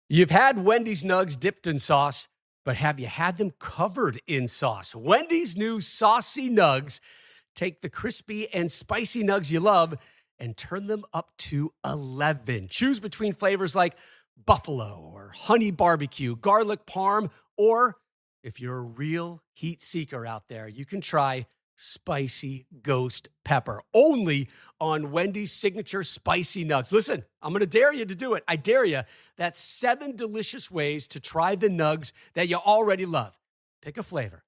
You've had Wendy's nugs dipped in sauce, but have you had them covered in sauce? Wendy's new saucy nugs take the crispy and spicy nugs you love and turn them up to 11. Choose between flavors like buffalo or honey barbecue, garlic parm, or if you're a real heat seeker out there, you can try spicy ghost pepper, only on Wendy's signature spicy nugs. Listen, I'm going to dare you to do it. I dare you. That's 7 delicious ways to try the nugs that you already love. Pick a flavor,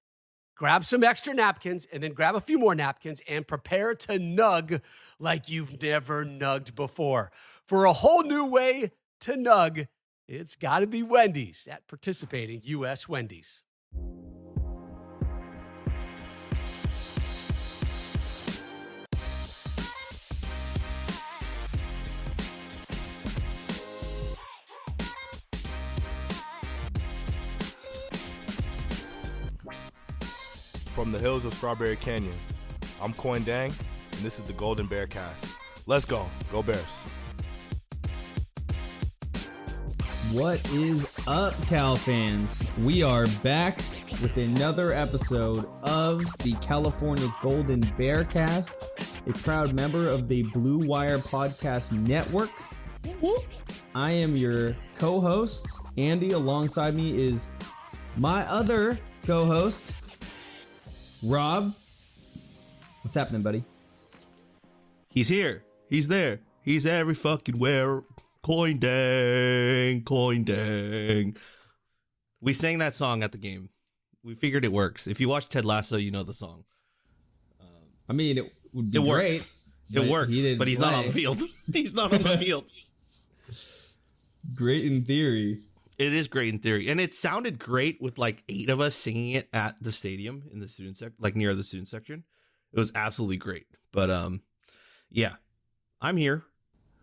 grab some extra napkins, and then grab a few more napkins and prepare to nug like you've never nugged before. For a whole new way to nug, it's got to be Wendy's at participating U.S. Wendy's. From the hills of Strawberry Canyon, I'm Coin Dang, and this is the Golden Bear Cast. Let's go. Go Bears. What is up, Cal fans? We are back with another episode of the California Golden Bear Cast, a proud member of the Blue Wire Podcast Network. I am your co-host, Andy. Alongside me is my other co-host, Rob. What's happening, buddy? He's here. He's there. He's every fucking where. Coin dang, coin dang. We sang that song at the game. We figured it works. If you watch Ted Lasso, you know the song. I mean, it would be It great. works. It works, but he's not on the field. He's not on the field. Great in theory. It is great in theory. And it sounded great with like 8 of us singing it at the stadium in the student section, like near the student section. It was absolutely great. But yeah, I'm here.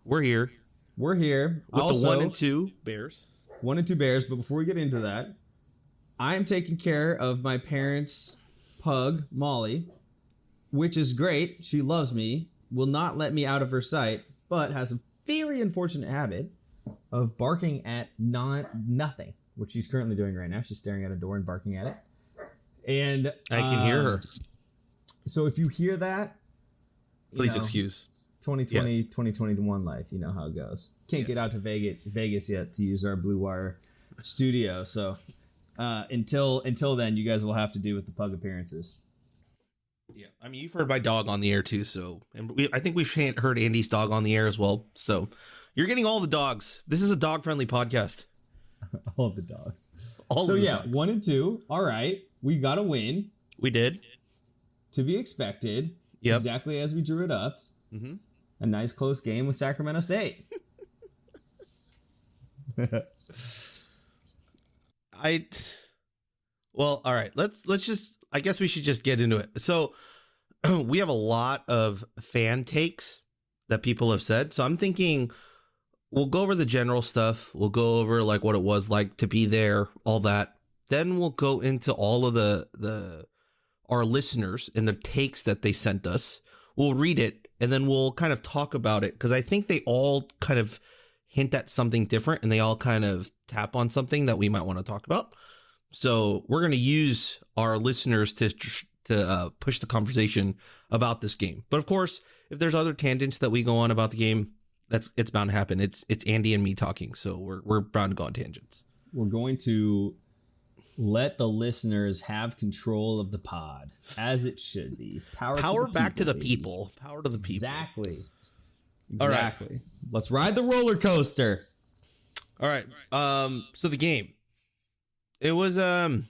We're here. We're here With also, the 1 and 2 Bears. 1 and 2 Bears. But before we get into that, I am taking care of my parents' pug, Molly, which is great. She loves me, will not let me out of her sight, but has a very unfortunate habit of barking at nothing, which she's currently doing right now. She's staring at a door and barking at it. And I can hear her. So if you hear that, Please excuse. 2020, 2021 life, you know how it goes. Can't get out to Vegas yet to use our Blue Wire studio. So until then, you guys will have to do with the pug appearances. Yeah, I mean, you've heard my dog on the air too, so I think we've heard Andy's dog on the air as well. So you're getting all the dogs. This is a dog-friendly podcast. All the dogs. Dogs. 1 and 2. All right, we got a win. We did. To be expected. Yep. Exactly as we drew it up. Mm-hmm. A nice close game with Sacramento State. Well, all right. Let's just. I guess we should just get into it. So we have a lot of fan takes that people have said. So I'm thinking we'll go over the general stuff. We'll go over like what it was like to be there, all that. Then we'll go into all of our listeners and the takes that they sent us. We'll read it and then we'll kind of talk about it because I think they all kind of hint at something different and they all kind of tap on something that we might want to talk about. So we're going to use our listeners to push the conversation about this game. But of course, if there's other tangents that we go on about the game, it's bound to happen. It's Andy and me talking, so we're bound to go on tangents. We're going to let the listeners have control of the pod, as it should be. Power back to the people. Power to the people. Exactly. All right. Let's ride the roller coaster. All right. So the game. It was a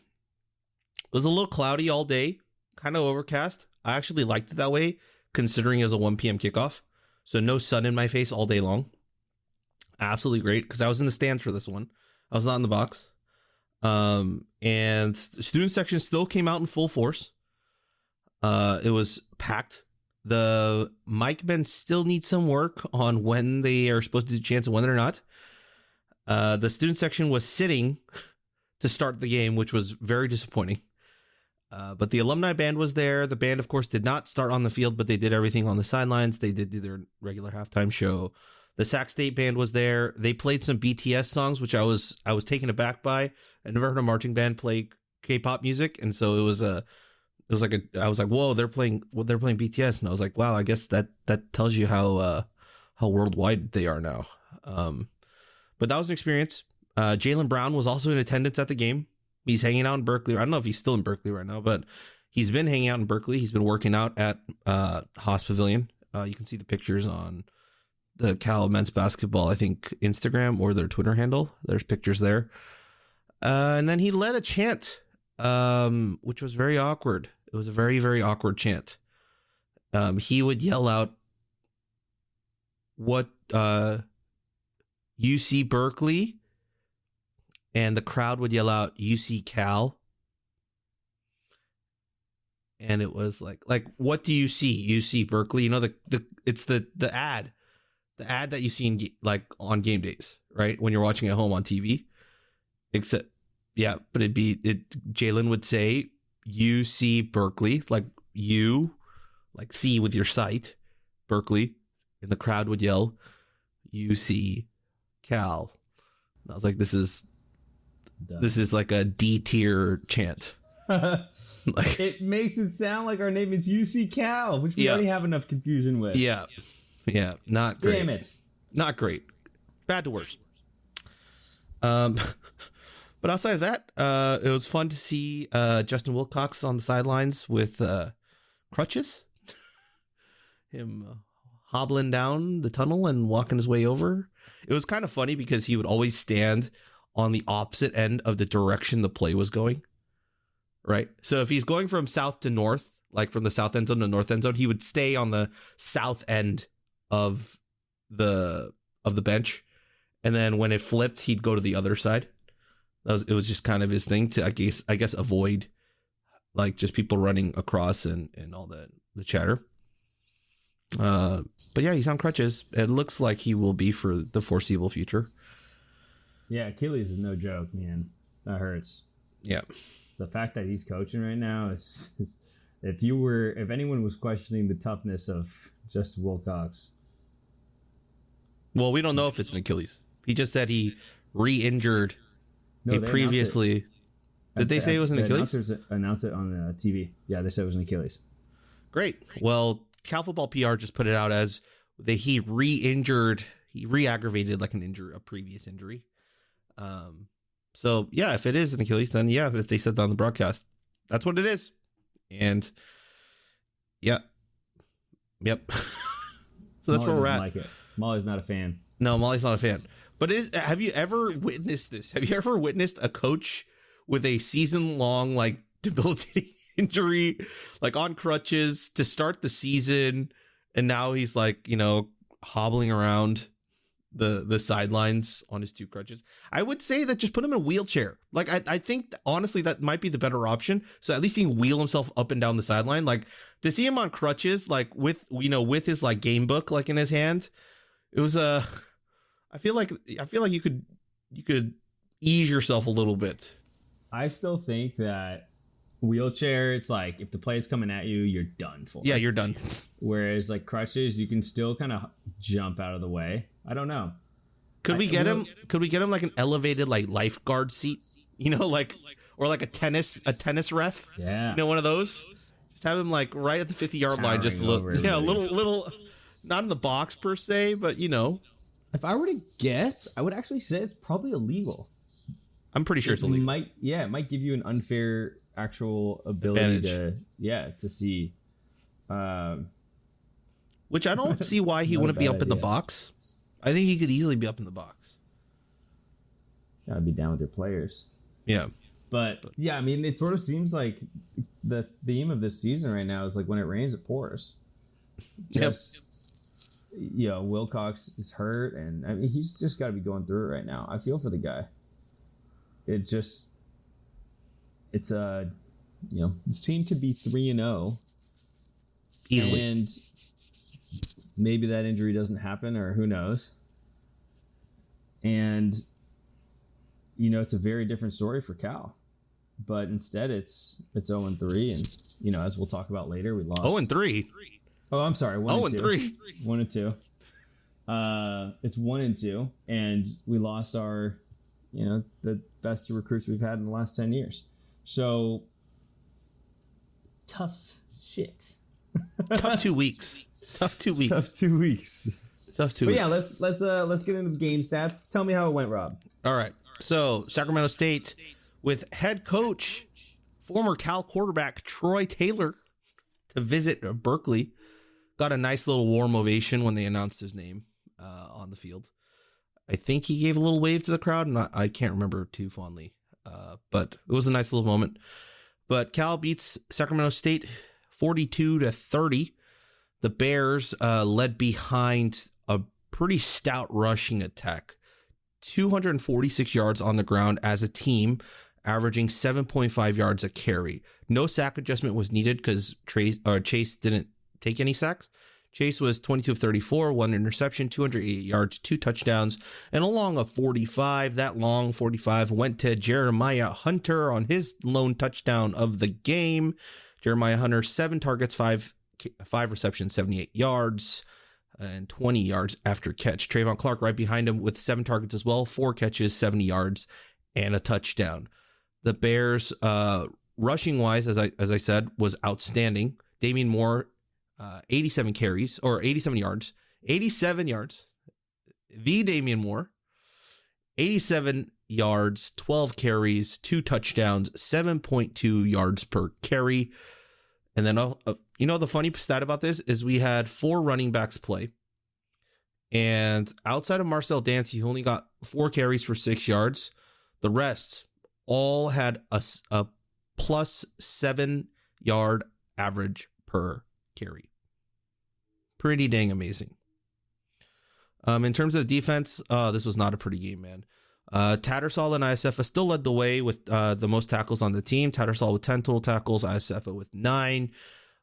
little cloudy all day, kind of overcast. I actually liked it that way, considering it was a 1 p.m. kickoff. So no sun in my face all day long. Absolutely great, because I was in the stands for this one. I was not in the box. And the student section still came out in full force. It was packed. The mic men still need some work on when they are supposed to do chants and when they're not. The student section was sitting to start the game, which was very disappointing. But the alumni band was there. The band, of course, did not start on the field, but they did everything on the sidelines. They did do their regular halftime show. The Sac State Band was there. They played some BTS songs, which I was taken aback by. I never heard a marching band play K-pop music, and so I was like, whoa, they're playing BTS, and I was like, wow, I guess that tells you how worldwide they are now. But that was an experience. Jaylen Brown was also in attendance at the game. He's hanging out in Berkeley. I don't know if he's still in Berkeley right now, but he's been hanging out in Berkeley. He's been working out at Haas Pavilion. You can see the pictures on the Cal men's basketball, I think, Instagram or their Twitter handle. There's pictures there. And then he led a chant, which was very awkward. It was a very, very awkward chant. He would yell out, what, UC Berkeley, and the crowd would yell out UC Cal. And it was like, what do you see? UC Berkeley? You know, it's the ad that you see in on game days, right? When you're watching at home on TV. Except, yeah, but Jaylen would say UC Berkeley, like you, like C with your sight, Berkeley, and the crowd would yell UC Cal. And I was like, this is like a D tier chant. Like, it makes it sound like our name is UC Cal, which we already have enough confusion with. Yeah, not great. Damn it, not great. Bad to worse. But outside of that, it was fun to see Justin Wilcox on the sidelines with crutches. Him hobbling down the tunnel and walking his way over. It was kind of funny because he would always stand on the opposite end of the direction the play was going. Right? So if he's going from south to north, like from the south end zone to north end zone, he would stay on the south end of the bench. And then when it flipped, he'd go to the other side. It was just kind of his thing to, I guess, avoid like just people running across and all the chatter. But yeah, he's on crutches. It looks like he will be for the foreseeable future. Yeah, Achilles is no joke, man. That hurts. Yeah. The fact that he's coaching right now is if anyone was questioning the toughness of Justin Wilcox. Well, we don't know if it's an Achilles. He just said he re-injured previously. Did they say it was an Achilles? The announcers announced it on the TV. Yeah, they said it was an Achilles. Great. Well, Cal Football PR just put it out as he re-aggravated like a previous injury. So yeah, if it is an Achilles, then yeah, if they said that on the broadcast, that's what it is. And yep. So that's where we're at. Like it. Molly's not a fan. No, Molly's not a fan. But have you ever witnessed this? Have you ever witnessed a coach with a season-long like debilitating injury, like on crutches to start the season, and now he's like, hobbling around the sidelines on his two crutches? I would say that just put him in a wheelchair. Like I think honestly that might be the better option. So at least he can wheel himself up and down the sideline. Like to see him on crutches, like with his like game book like in his hand, it was I feel like you could ease yourself a little bit. I still think that wheelchair, it's like if the play is coming at you, you're done for. Yeah, you're done. Whereas like crutches, you can still kind of jump out of the way. I don't know. Could we get him like an elevated like lifeguard seat? Or like a tennis ref? Yeah. One of those? Just have him like right at the 50-yard line, just a little not in the box per se, but If I were to guess, I would actually say it's probably illegal. I'm pretty sure it's illegal. It might give you an unfair actual ability to see. Which I don't see why he wouldn't be up in the box. I think he could easily be up in the box. Gotta be down with your players. Yeah. But yeah, I mean, it sort of seems like the theme of this season right now is like when it rains, it pours. Wilcox is hurt, and I mean, he's just got to be going through it right now. I feel for the guy. This team could be 3-0 easily, and maybe that injury doesn't happen, or who knows. And it's a very different story for Cal, but instead it's 0-3, and as we'll talk about later, we lost 0-3. Oh, I'm sorry. 1-2. 0-3. 1-2. It's 1-2, and we lost our, the best 2 recruits we've had in the last 10 years. So tough shit. Tough 2 weeks. Tough 2 weeks. Tough 2 weeks. Tough 2 But weeks. yeah, let's get into the game stats. Tell me how it went, Rob. All right. So Sacramento State with head coach, former Cal quarterback Troy Taylor, to visit Berkeley. Got a nice little warm ovation when they announced his name on the field. I think he gave a little wave to the crowd, and I can't remember too fondly, but it was a nice little moment. But Cal beats Sacramento State 42-30. The Bears led behind a pretty stout rushing attack, 246 yards on the ground as a team, averaging 7.5 yards a carry. No sack adjustment was needed because Chase didn't take any sacks. Chase was 22 of 34, 1 interception, 288 yards, 2 touchdowns, and a long of 45. That long 45 went to Jeremiah Hunter on his lone touchdown of the game. Jeremiah Hunter, 7 targets, 5 receptions, 78 yards, and 20 yards after catch. Trayvon Clark right behind him with 7 targets as well, 4 catches, 70 yards, and a touchdown. The Bears, rushing wise, as I said, was outstanding. Damian Moore, 87 carries or 87 yards. The Damian Moore, 87 yards, 12 carries, 2 touchdowns, 7.2 yards per carry. And then, the funny stat about this is we had 4 running backs play. And outside of Marcel Dance, he only got 4 carries for 6 yards. The rest all had a plus 7 yard average per carry. Pretty dang amazing. In terms of the defense, this was not a pretty game, man. Tattersall and ISFA still led the way with the most tackles on the team. Tattersall with 10 total tackles, ISFA with 9.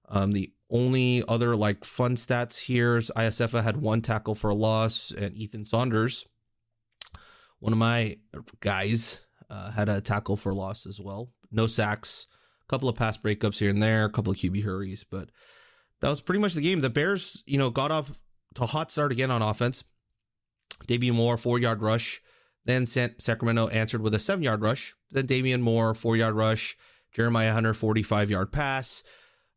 The only other fun stats here is ISFA had 1 tackle for a loss, and Ethan Saunders, one of my guys, had a tackle for a loss as well. No sacks, a couple of pass breakups here and there, a couple of QB hurries, but that was pretty much the game. The Bears, got off to a hot start again on offense. Damian Moore, 4-yard rush. Then Sacramento answered with a 7-yard rush. Then Damian Moore, 4-yard rush. Jeremiah Hunter, 45-yard pass.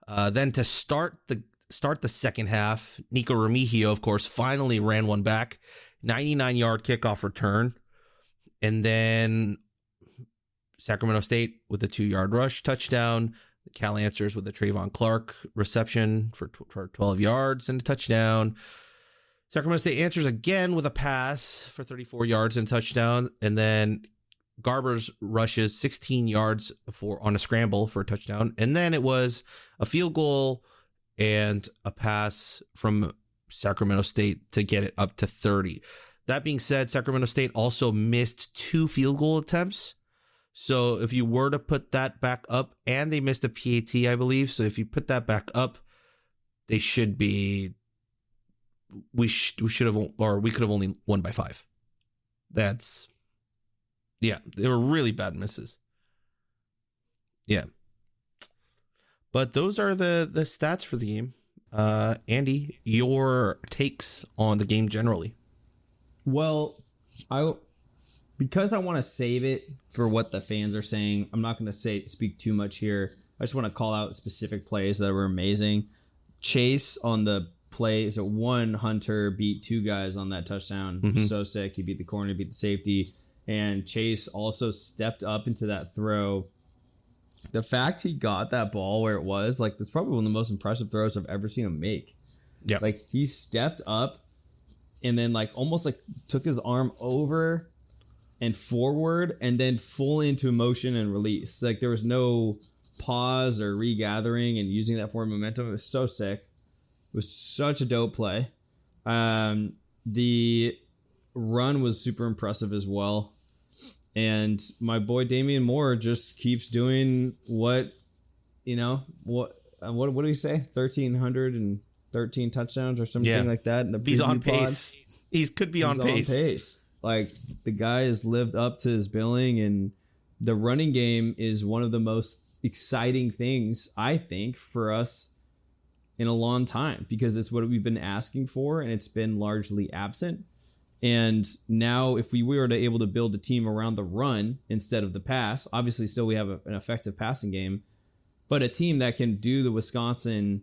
Then to start the second half, Nico Remigio, of course, finally ran one back. 99-yard kickoff return. And then Sacramento State with a 2-yard rush touchdown. Cal answers with a Trayvon Clark reception for 12 yards and a touchdown. Sacramento State answers again with a pass for 34 yards and a touchdown. And then Garbers rushes 16 yards on a scramble for a touchdown. And then it was a field goal and a pass from Sacramento State to get it up to 30. That being said, Sacramento State also missed 2 field goal attempts. So if you were to put that back up, and they missed a PAT, I believe. So if you put that back up, they should be, we could have only won by 5. They were really bad misses. Yeah. But those are the stats for the game. Andy, your takes on the game generally. Well, because I want to save it for what the fans are saying, I'm not going to speak too much here. I just want to call out specific plays that were amazing. Chase on the play, so 1 Hunter beat 2 guys on that touchdown. Mm-hmm. So sick. He beat the corner, beat the safety. And Chase also stepped up into that throw. The fact he got that ball where it was, that's probably one of the most impressive throws I've ever seen him make. Yeah. He stepped up and then almost took his arm over and forward and then full into motion and release. There was no pause or regathering and using that forward momentum. It was so sick. It was such a dope play. The run was super impressive as well. And my boy Damian Moore just keeps doing what do we say? 1,313 touchdowns or something like that. In the He's on pod. pace. He could be on pace. The guy has lived up to his billing, and the running game is one of the most exciting things, I think, for us in a long time because it's what we've been asking for, and it's been largely absent. And now if we were to able to build a team around the run instead of the pass, obviously still we have an effective passing game, but a team that can do the Wisconsin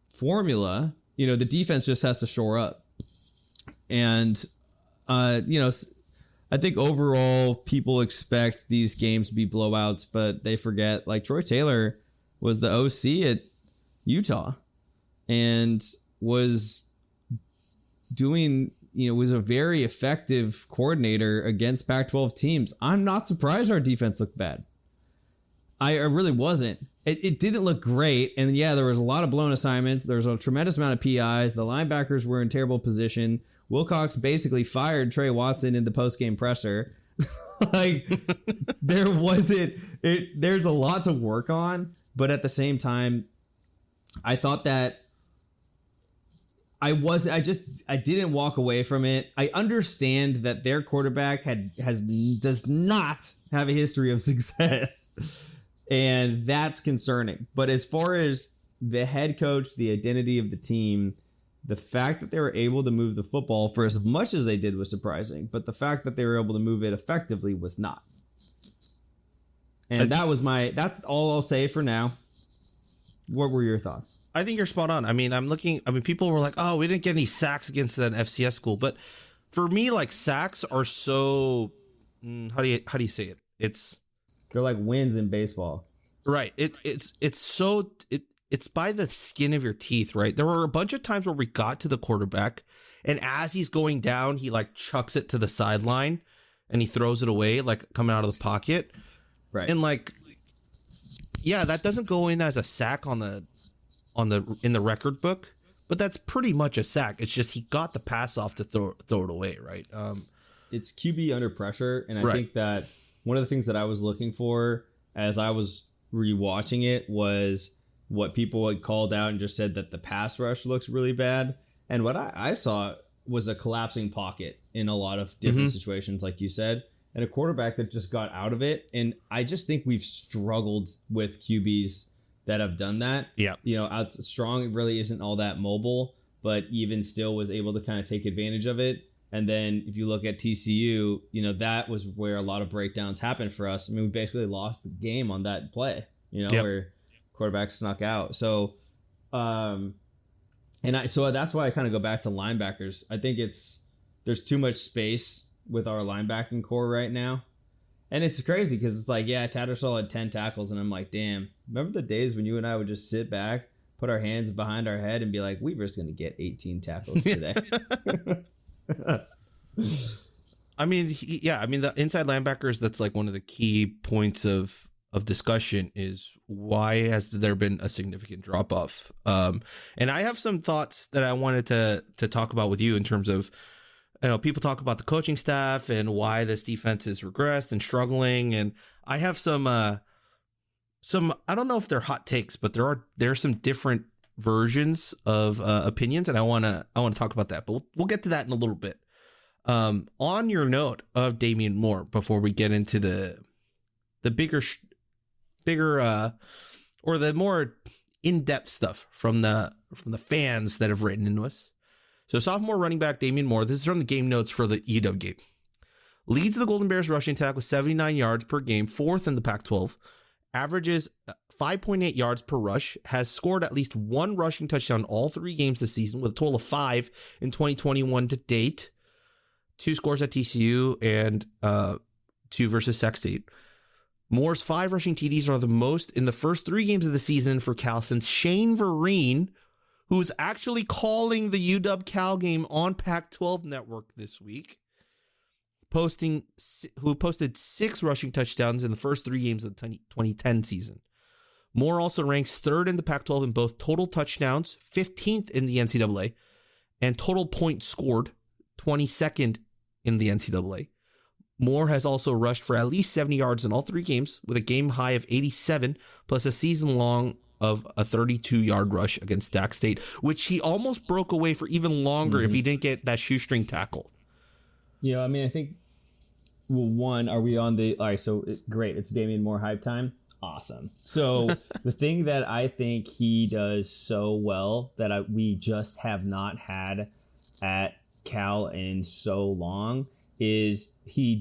formula, the defense just has to shore up. And, I think overall people expect these games to be blowouts, but they forget, like, Troy Taylor was the OC at Utah and was doing, was a very effective coordinator against Pac-12 teams. I'm not surprised our defense looked bad. I really wasn't. It didn't look great. And yeah, there was a lot of blown assignments. There was a tremendous amount of PIs. The linebackers were in terrible position. Wilcox basically fired Trey Watson in the post-game presser. Like, there's a lot to work on, but at the same time, I thought that I didn't walk away from it. I understand that their quarterback does not have a history of success, and that's concerning. But as far as the head coach, the identity of the team, the fact that they were able to move the football for as much as they did was surprising, but the fact that they were able to move it effectively was not. And that's all I'll say for now. What were your thoughts? I think you're spot on. I mean, people were like, oh, we didn't get any sacks against an FCS school. But for me, like, sacks are so, how do you say it? They're like wins in baseball. Right. It's by the skin of your teeth, right? There were a bunch of times where we got to the quarterback, and as he's going down, he like chucks it to the sideline and he throws it away, like coming out of the pocket. Right. And like, yeah, that doesn't go in as a sack in the record book, but that's pretty much a sack. It's just he got the pass off to throw it away, right? It's QB under pressure, and I Right. think that one of the things that I was looking for as I was rewatching it was what people had called out and just said that the pass rush looks really bad. And what I saw was a collapsing pocket in a lot of different situations, like you said, and a quarterback that just got out of it. And I just think we've struggled with QBs that have done that. Yeah. Strong really isn't all that mobile, but even still was able to kind of take advantage of it. And then if you look at TCU, that was where a lot of breakdowns happened for us. I mean, we basically lost the game on that play, where quarterback snuck out. So, so that's why I kind of go back to linebackers. I think there's too much space with our linebacking core right now. And it's crazy because it's like, yeah, Tattersall had 10 tackles, and I'm like, damn, remember the days when you and I would just sit back, put our hands behind our head, and be like, Weaver's going to get 18 tackles today. I mean, the inside linebackers, that's like one of the key points of discussion is why has there been a significant drop off? And I have some thoughts that I wanted to talk about with you in terms of, people talk about the coaching staff and why this defense is regressed and struggling. And I have some, I don't know if they're hot takes, but there are some different versions of opinions, and I want to talk about that, but we'll get to that in a little bit. On your note of Damian Moore, before we get into the bigger or the more in-depth stuff from the fans that have written into us. So sophomore running back Damian Moore, this is from the game notes for the UW game, leads the Golden Bears rushing attack with 79 yards per game, fourth in the Pac-12, averages 5.8 yards per rush, has scored at least one rushing touchdown all 3 games this season, with a total of 5 in 2021 to date. 2 scores at TCU and 2 versus Sac State. Moore's 5 rushing TDs are the most in the first 3 games of the season for Cal since Shane Vereen, who's actually calling the UW-Cal game on Pac-12 Network this week, who posted 6 rushing touchdowns in the first 3 games of the 2010 season. Moore also ranks 3rd in the Pac-12 in both total touchdowns, 15th in the NCAA, and total points scored, 22nd in the NCAA. Moore has also rushed for at least 70 yards in all 3 games, with a game high of 87, plus a season long of a 32-yard rush against Sac State, which he almost broke away for even longer if he didn't get that shoestring tackle. I think, well, one, are we on the, all right, so great, it's Damian Moore hype time. awesome. So the thing that I think he does so well that we just have not had at Cal in so long is he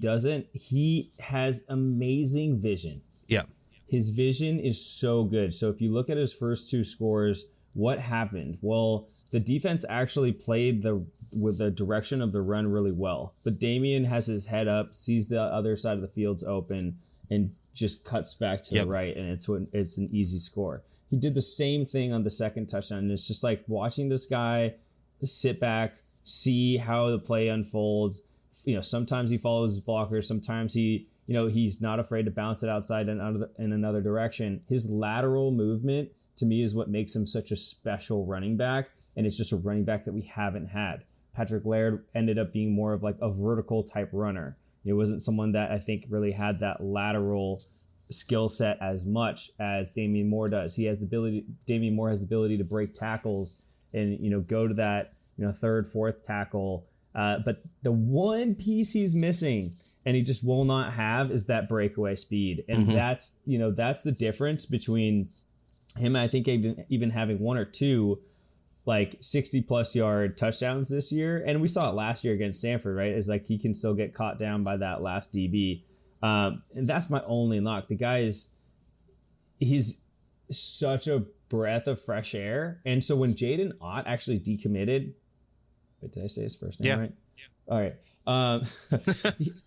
has amazing vision. Yeah. His vision is so good. So if you look at his first 2 scores, what happened? Well, the defense actually played with the direction of the run really well. But Damian has his head up, sees the other side of the field's open, and just cuts back to the right, and it's an easy score. He did the same thing on the second touchdown, and it's just like watching this guy sit back, see how the play unfolds. Sometimes he follows his blocker, sometimes he's not afraid to bounce it outside in another direction. His lateral movement, to me, is what makes him such a special running back, and it's just a running back that we haven't had. Patrick Laird ended up being more of like a vertical type runner. It wasn't someone that I think really had that lateral skill set as much as Damian Moore does. Damian Moore has the ability to break tackles and, go to that, third, fourth tackle. But the one piece he's missing and he just will not have is that breakaway speed. And that's the difference between him, I think, even having 1 or 2 like 60+ yard touchdowns this year, and we saw it last year against Stanford, right? Is like he can still get caught down by that last DB, and that's my only knock. The guy he's such a breath of fresh air, and so when Jaden Ott actually decommitted, wait, did I say his first name right? Yeah. All right.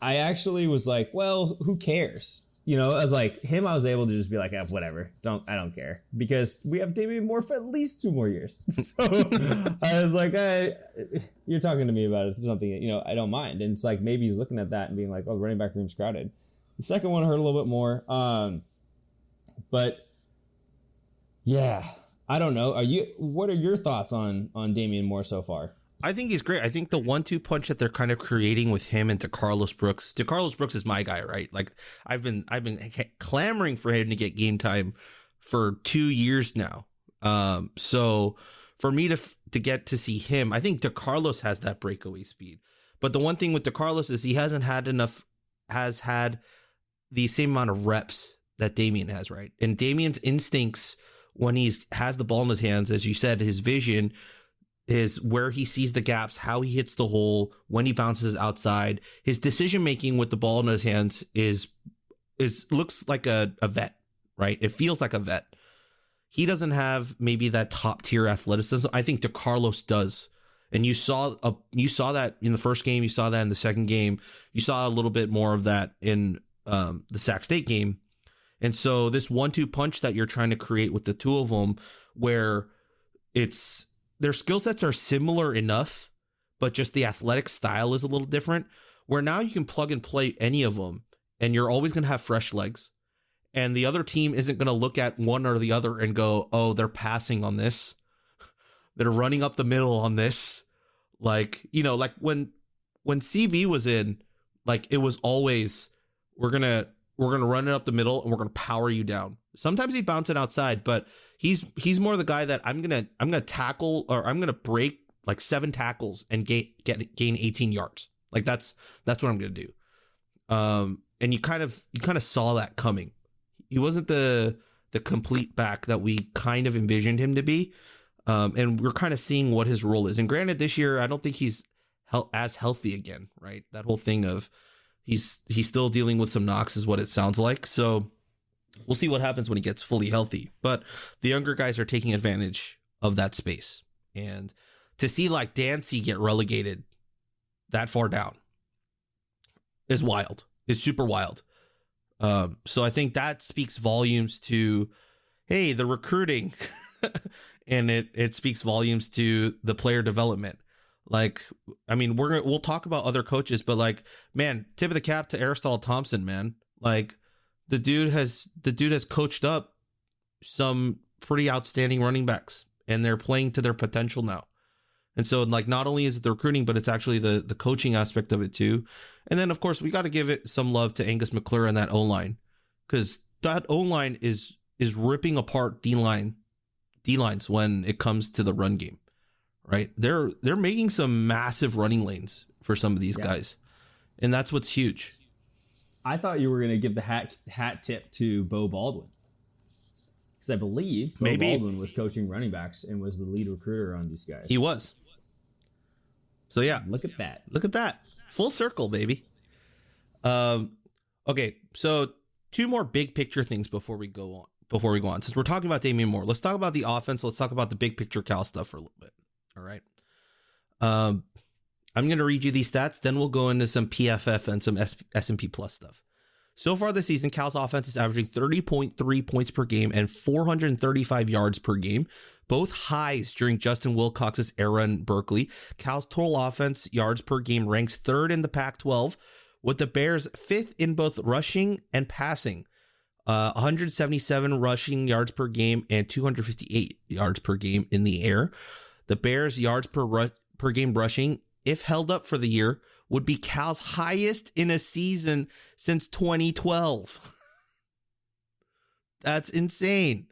I actually was like, well, who cares? I was like him. I was able to just be like, whatever. I don't care because we have Damian Moore for at least 2 more years. So I was like, you're talking to me about it. Something I don't mind. And it's like maybe he's looking at that and being like, oh, the running back room's crowded. The second one hurt a little bit more. But yeah, I don't know. What are your thoughts on Damian Moore so far? I think he's great. I think the 1-2 punch that they're kind of creating with him and DeCarlos Brooks. DeCarlos Brooks is my guy, right? Like I've been clamoring for him to get game time for 2 years now. So for me to get to see him, I think DeCarlos has that breakaway speed. But the one thing with DeCarlos is he has had the same amount of reps that Damian has, right? And Damian's instincts when has the ball in his hands, as you said, his vision is where he sees the gaps, how he hits the hole, when he bounces outside. His decision making with the ball in his hands looks like a vet, right? It feels like a vet. He doesn't have maybe that top tier athleticism. I think DeCarlos does. And you saw that in the first game, you saw that in the second game, you saw a little bit more of that in the Sac State game. And so this 1-2 punch that you're trying to create with the two of them, where their skill sets are similar enough, but just the athletic style is a little different, where now you can plug and play any of them and you're always going to have fresh legs. And the other team isn't going to look at one or the other and go, oh, they're passing on this. They're running up the middle on this. Like, like when CB was in, like it was always, we're going to run it up the middle and we're going to power you down. Sometimes he'd bounce it outside, but he's more the guy that I'm going to tackle, or I'm going to break like 7 tackles and gain 18 yards. Like that's what I'm going to do. And you kind of saw that coming. He wasn't the complete back that we kind of envisioned him to be. And we're kind of seeing what his role is. And granted, this year, I don't think he's as healthy again, right? That whole thing of he's still dealing with some knocks is what it sounds like. So we'll see what happens when he gets fully healthy. But the younger guys are taking advantage of that space. And to see like Dancy get relegated that far down is wild. It's super wild. So I think that speaks volumes to, hey, the recruiting and it speaks volumes to the player development. Like, I mean, we'll talk about other coaches, but like, man, tip of the cap to Aristotle Thompson, man. Like the dude has coached up some pretty outstanding running backs and they're playing to their potential now. And so like, not only is it the recruiting, but it's actually the coaching aspect of it too. And then of course we got to give it some love to Angus McClure and that O-line, because that O-line is ripping apart D-lines when it comes to the run game, right? They're making some massive running lanes for some of these guys. And that's what's huge. I thought you were going to give the hat tip to Beau Baldwin. Because I believe Bill Maybe. Baldwin was coaching running backs and was the lead recruiter on these guys. He was. So yeah, Look at that. look at that. Full circle, baby. Okay, so 2 more big picture things before we go on. Since we're talking about Damian Moore, let's talk about the offense. Let's talk about the big picture Cal stuff for a little bit. All right. I'm going to read you these stats, then we'll go into some PFF and some S&P Plus stuff. So far this season, Cal's offense is averaging 30.3 points per game and 435 yards per game, both highs during Justin Wilcox's era in Berkeley. Cal's total offense yards per game ranks 3rd in the Pac-12, with the Bears 5th in both rushing and passing. 177 rushing yards per game and 258 yards per game in the air. The Bears' yards per game rushing, if held up for the year, would be Cal's highest in a season since 2012. That's insane.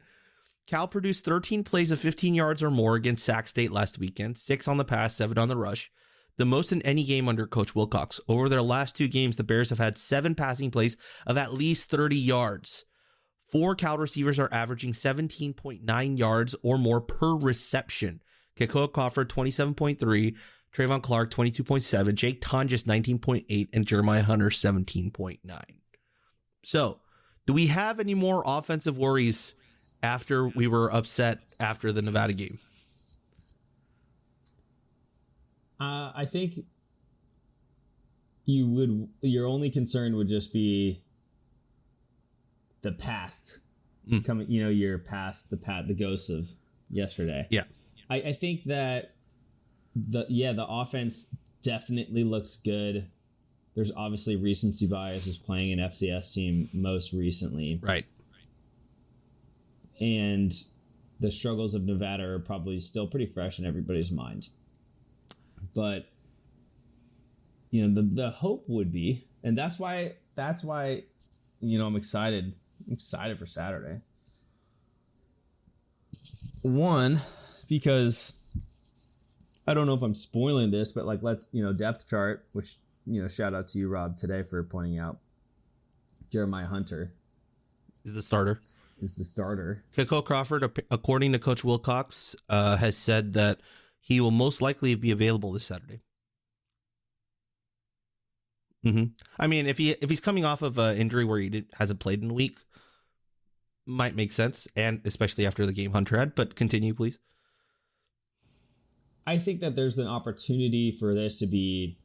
Cal produced 13 plays of 15 yards or more against Sac State last weekend, 6 on the pass, 7 on the rush, the most in any game under Coach Wilcox. Over their last 2 games, the Bears have had 7 passing plays of at least 30 yards. 4 Cal receivers are averaging 17.9 yards or more per reception. Kekoa Crawford, 27.3, Trayvon Clark, 22.7, Jake Tonjes, 19.8, and Jeremiah Hunter, 17.9. So, do we have any more offensive worries after we were upset after the Nevada game? I think your only concern would just be the past coming, you're past the ghosts of yesterday. Yeah. I think that the offense definitely looks good. There's obviously recency bias as playing an FCS team most recently. Right. And the struggles of Nevada are probably still pretty fresh in everybody's mind. But the hope would be, and that's why I'm excited. I'm excited for Saturday. One, because I don't know if I'm spoiling this, but let's depth chart, which shout out to you, Rob, today for pointing out Jeremiah Hunter Is the starter. Kekoa Crawford, according to Coach Wilcox, has said that he will most likely be available this Saturday. I mean, if he's coming off of an injury where he hasn't played in a week, might make sense, and especially after the game Hunter had. But continue, please. I think that there's an opportunity for this to be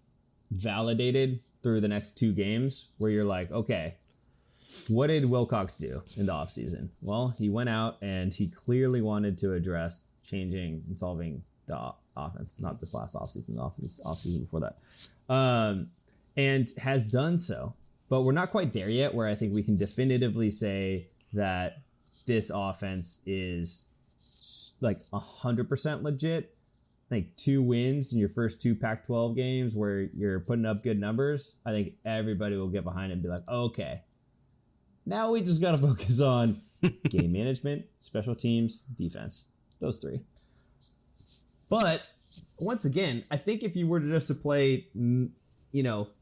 validated through the next 2 games, where you're like, okay, what did Wilcox do in the offseason? Well, he went out and he clearly wanted to address changing and solving the offense, not this last offseason, the offseason before that, and has done so. But we're not quite there yet, where I think we can definitively say that this offense is 100% legit. I think 2 wins in your first 2 Pac-12 games where you're putting up good numbers, I think everybody will get behind it and be like, okay, now we just got to focus on game management, special teams, defense. Those 3. But once again, I think if you were to play,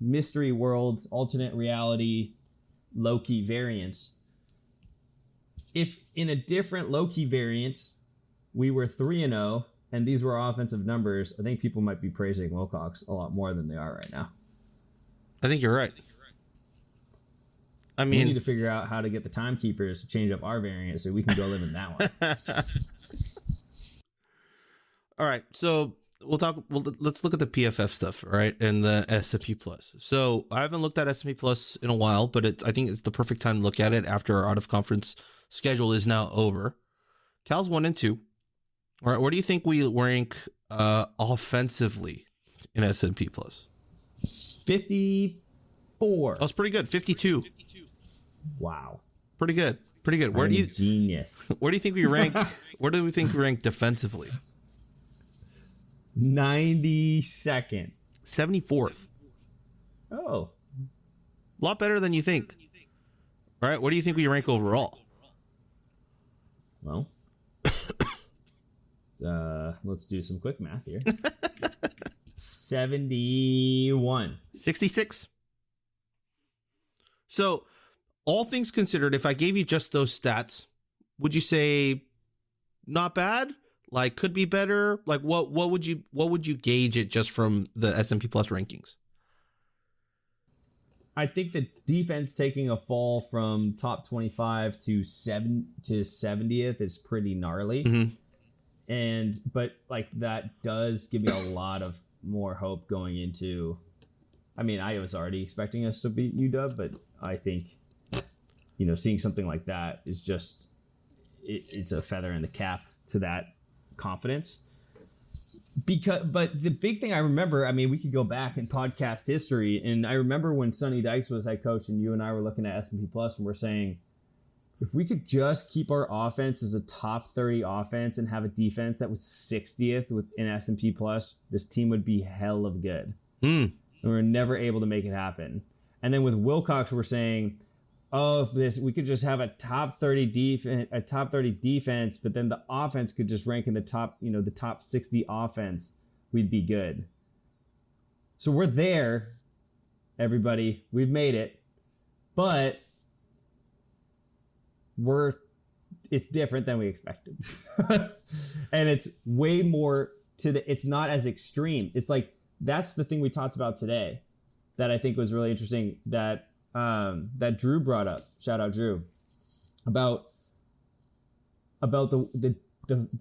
mystery worlds, alternate reality, low-key variants, if in a different low-key variant, we were 3-0, and these were offensive numbers, I think people might be praising Wilcox a lot more than they are right now. I think you're right. I mean, we need to figure out how to get the timekeepers to change up our variant so we can go live in that one. All right, so let's look at the PFF stuff, all right, and the S&P Plus. So I haven't looked at S&P Plus in a while, but I think it's the perfect time to look at it after our out-of-conference schedule is now over. Cal's 1-2. All right, where do you think we rank offensively in S&P Plus? 54. Oh, it's pretty good. 52. Wow. Pretty good. Where do you genius? Where do you think we rank? Where do we think we rank defensively? 92nd. 74th. Oh. A lot better than you think. All right, where do you think we rank overall? Well, let's do some quick math here. 71. 66. So, all things considered, if I gave you just those stats, would you say not bad? Like could be better? Like what would you gauge it just from the S&P Plus rankings? I think the defense taking a fall from top 25 to 70th is pretty gnarly. Mm-hmm. But like that does give me a lot of more hope going into. I mean, I was already expecting us to beat UW, but I think, seeing something like that is just it's a feather in the cap to that confidence. But the big thing I remember, I mean, we could go back in podcast history, and I remember when Sonny Dykes was head coach, and you and I were looking at S&P Plus, and we're saying, if we could just keep our offense as a top 30 offense and have a defense that was 60th in S&P Plus, this team would be hell of good. And we were never able to make it happen. And then with Wilcox, we're saying, if we could just have a top 30 defense, but then the offense could just rank in the top 60 offense, we'd be good. So we're there, everybody. We've made it. But it's different than we expected. And it's way more it's not as extreme. It's like, that's the thing we talked about today that I think was really interesting that Drew brought up. Shout out Drew. About the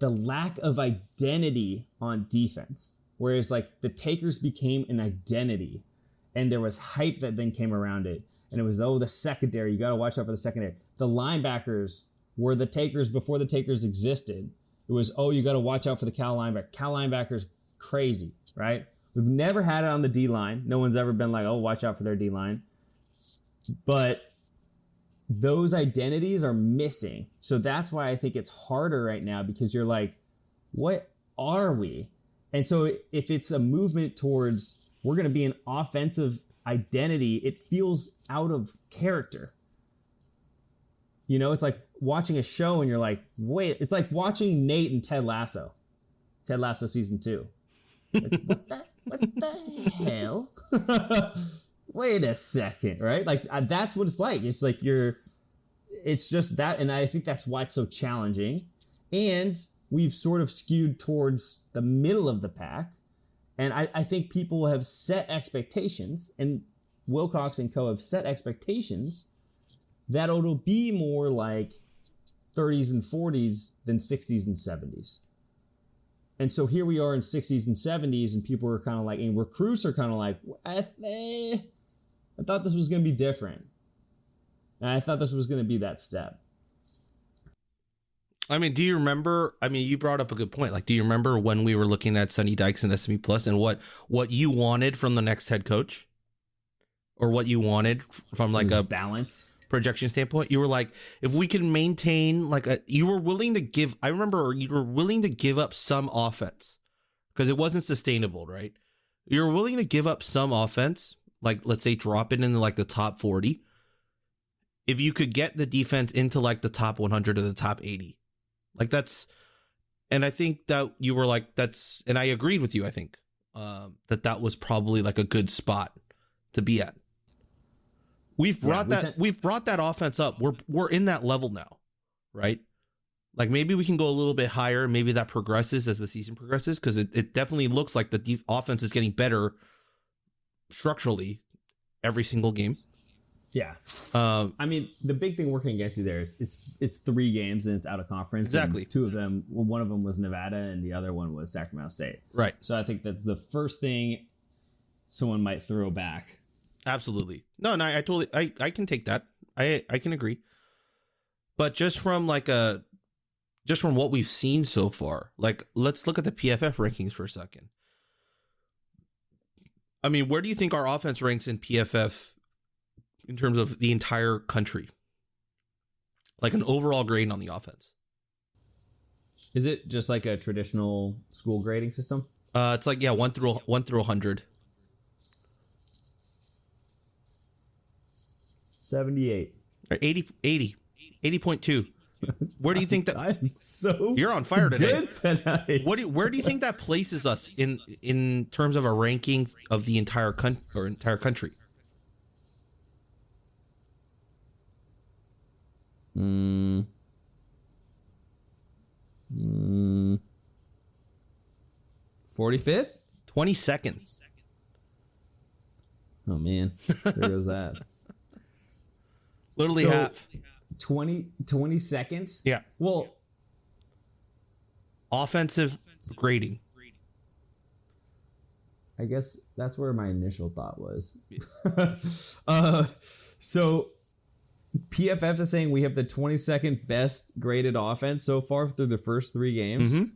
lack of identity on defense. Whereas like the takers became an identity and there was hype that then came around it. And it was, the secondary, you got to watch out for the secondary. The linebackers were the takers before the takers existed. It was, you got to watch out for the Cal linebacker. Cal linebackers, crazy, right? We've never had it on the D-line. No one's ever been like, watch out for their D-line. But those identities are missing. So that's why I think it's harder right now, because you're like, what are we? And so if it's a movement towards we're going to be an offensive identity, it feels out of character. It's like watching a show and you're like, wait, it's like watching Nate and Ted Lasso season 2. Like, what the hell? Wait a second, right? Like that's what it's like. It's like it's just that. And I think that's why it's so challenging. And we've sort of skewed towards the middle of the pack. And I think people have set expectations, and Wilcox and co have set expectations that it'll be more like 30s and 40s than 60s and 70s. And so here we are in 60s and 70s, and people are kind of like, and recruits are kind of like, I thought this was going to be different. And I thought this was going to be that step. I mean, do you remember? I mean, you brought up a good point. Like, do you remember when we were looking at Sonny Dykes and S&P Plus and what you wanted from the next head coach, or what you wanted from like a balance projection standpoint? You were like, if we can maintain you were willing to give. I remember you were willing to give up some offense because it wasn't sustainable, right? You're willing to give up some offense, like let's say drop it into like the top 40, if you could get the defense into like the top 100 or the top 80. Like that's, and I think that you were like, and I agreed with you. I think that was probably like a good spot to be at. We've brought that offense up. We're in that level now, right? Like maybe we can go a little bit higher. Maybe that progresses as the season progresses, because it definitely looks like the offense is getting better structurally every single game. Yeah. I mean, the big thing working against you there is it's 3 games and it's out of conference. Exactly. 2 of them, one of them was Nevada and the other one was Sacramento State. Right. So I think that's the first thing someone might throw back. Absolutely. No, I totally, I can take that. I can agree. But just from what we've seen so far, like let's look at the PFF rankings for a second. I mean, where do you think our offense ranks in PFF in terms of the entire country? Like an overall grade on the offense. Is it just like a traditional school grading system? It's like 1 through 100. 78. Or 80.2. Where do you think that I'm so you're on fire today? Good tonight. Where do you think that places us in terms of a ranking of the entire country? 45th? 22nd. Oh man, there goes that. Literally So, half. 20 seconds. Yeah. Well, Offensive grading. I guess that's where my initial thought was. So PFF is saying we have the 22nd best graded offense so far through the first 3 games. Mhm.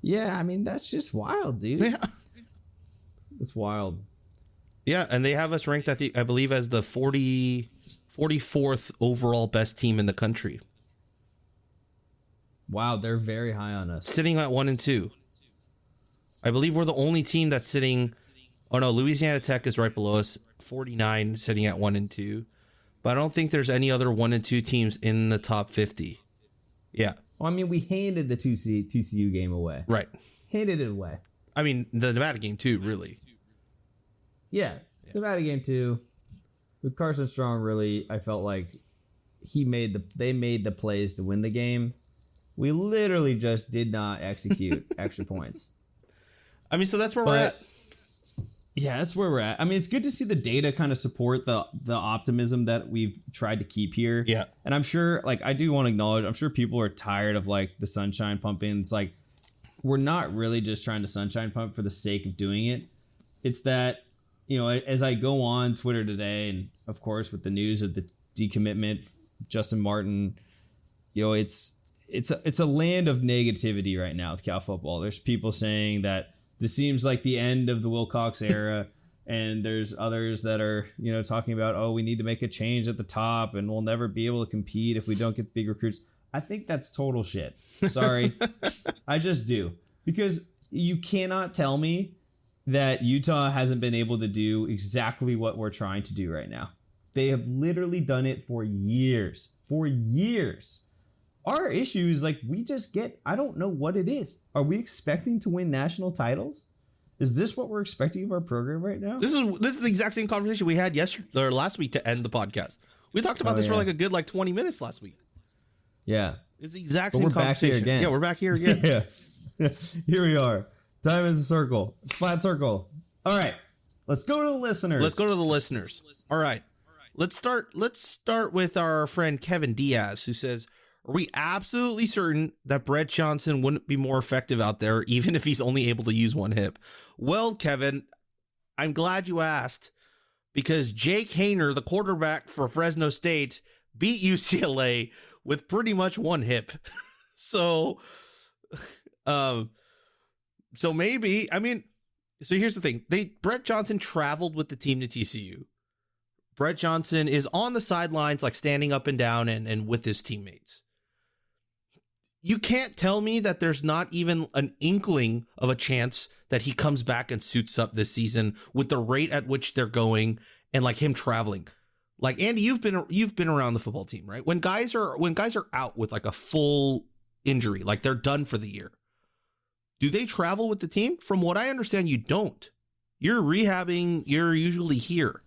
Yeah, I mean that's just wild, dude. Yeah. It's wild. Yeah, and they have us ranked, I believe, as the 44th overall best team in the country, Wow, they're very high on us. sitting at 1 and 2. I believe we're the only team that's sitting. Oh no, Louisiana Tech is right below us, 49, sitting at 1 and 2. But I don't think there's any other 1 and 2 teams in the top 50. Yeah, Well, I mean, we handed the TCU game away. right. Handed it away. I mean, the Nevada game too, really. Yeah, Nevada game too. With Carson Strong, really, I felt like they made the plays to win the game. We literally just did not execute extra points. I mean, so that's where we're at. Yeah, that's where we're at. I mean, it's good to see the data kind of support the optimism that we've tried to keep here. Yeah. And I'm sure, like, I do want to acknowledge, I'm sure people are tired of, like, the sunshine pumping. It's like, we're not really just trying to sunshine pump for the sake of doing it. It's that, you know, as I go on Twitter today, and of course with the news of the decommitment, Justin Martin, you know, it's a land of negativity right now with Cal football. There's people saying that this seems like the end of the Wilcox era, and there's others that are, you know, talking about, oh, we need to make a change at the top, and we'll never be able to compete if we don't get big recruits. I think that's total shit. Sorry. I just do. Because you cannot tell me that Utah hasn't been able to do exactly what we're trying to do right now. They have literally done it for years. For years. Our issue is like I don't know what it is. Are we expecting to win national titles? Is this what we're expecting of our program right now? This is the exact same conversation we had last week to end the podcast. We talked about this for like a good 20 minutes last week. Yeah. It's the exact But same we're back conversation. here again. Yeah, we're back here again. Yeah. Here we are. Time is a circle. Flat circle. All right. Let's go to the listeners. Let's go to the listeners. All right. Let's start with our friend Kevin Diaz, who says, are we absolutely certain that Brett Johnson wouldn't be more effective out there, even if he's only able to use one hip? Well, Kevin, I'm glad you asked, because Jake Haener, the quarterback for Fresno State, beat UCLA with pretty much one hip. So maybe, I mean, so here's the thing. Brett Johnson traveled with the team to TCU. Brett Johnson is on the sidelines, like standing up and down and with his teammates. You can't tell me that there's not even an inkling of a chance that he comes back and suits up this season with the rate at which they're going and like him traveling. Like, Andy, you've been around the football team, right? When guys are out with like a full injury, like they're done for the year, do they travel with the team? From what I understand, you don't. You're rehabbing. You're usually here.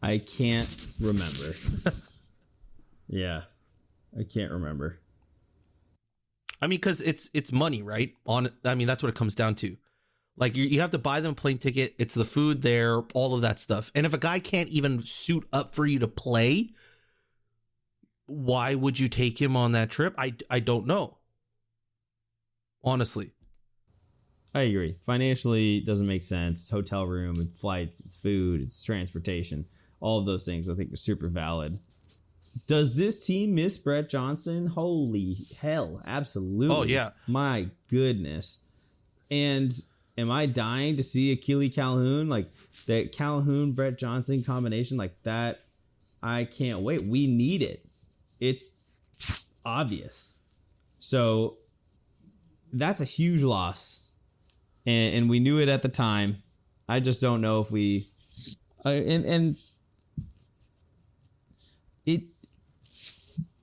I can't remember. Yeah. I can't remember. I mean, because it's money, right? I mean, that's what it comes down to. Like, you have to buy them a plane ticket. It's the food there, all of that stuff. And if a guy can't even suit up for you to play, why would you take him on that trip? I don't know. Honestly. I agree. Financially, it doesn't make sense. It's hotel room, it's flights, it's food, it's transportation. All of those things I think are super valid. Does this team miss Brett Johnson? Holy hell, absolutely. Oh, yeah. My goodness. And am I dying to see Akili Calhoun? Like, that Calhoun-Brett Johnson combination like that, I can't wait. We need it. It's obvious. So that's a huge loss. And we knew it at the time. I just don't know if we... and it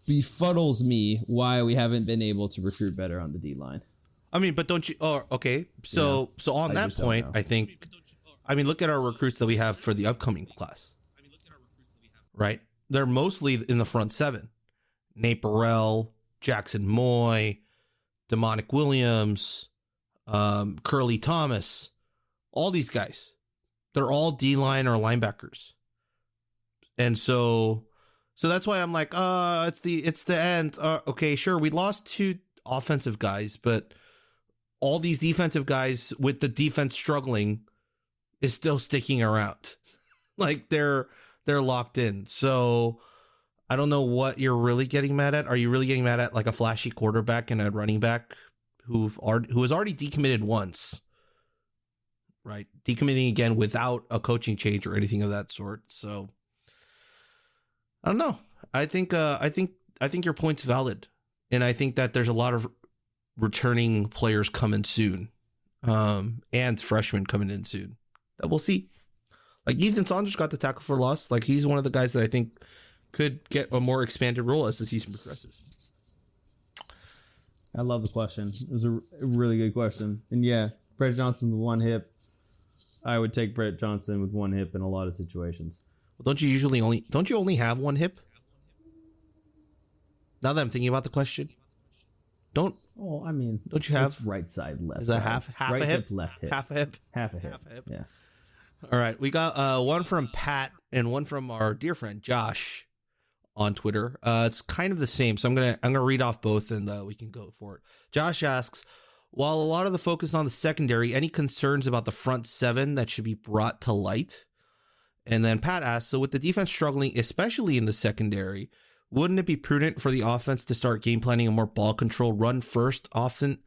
befuddles me why we haven't been able to recruit better on the D-line. I mean, but don't you... Oh, okay. So on that point, I think... I mean, look at our recruits that we have for the upcoming class. Right? They're mostly in the front seven. Nate Burrell, Jackson Moy, Demonic Williams, Curly Thomas, all these guys. They're all D-line or linebackers. And so that's why I'm like, it's the end. Okay, sure, we lost 2 offensive guys, but all these defensive guys with the defense struggling is still sticking around. Like they're locked in. So I don't know what you're really getting mad at. Are you really getting mad at like a flashy quarterback and a running back who has already decommitted once, right? Decommitting again without a coaching change or anything of that sort. So I don't know. I think your point's valid, and I think that there's a lot of returning players coming soon, and freshmen coming in soon that we'll see. Like Ethan Saunders got the tackle for loss. Like he's one of the guys that I think could get a more expanded role as the season progresses. I love the question. It was a really good question. And yeah, Brett Johnson with one hip. I would take Brett Johnson with one hip in a lot of situations. Well, don't you only have one hip? Now that I'm thinking about the question, don't you have it's right side, left is side? Is that half right a hip, left hip, half a hip, half a hip? Yeah. All right, we got one from Pat and one from our dear friend Josh on Twitter. It's kind of the same, so I'm gonna read off both and we can go for it. Josh asks, while a lot of the focus on the secondary, any concerns about the front 7 that should be brought to light? And then Pat asks, so with the defense struggling, especially in the secondary, wouldn't it be prudent for the offense to start game planning a more ball control, run first offense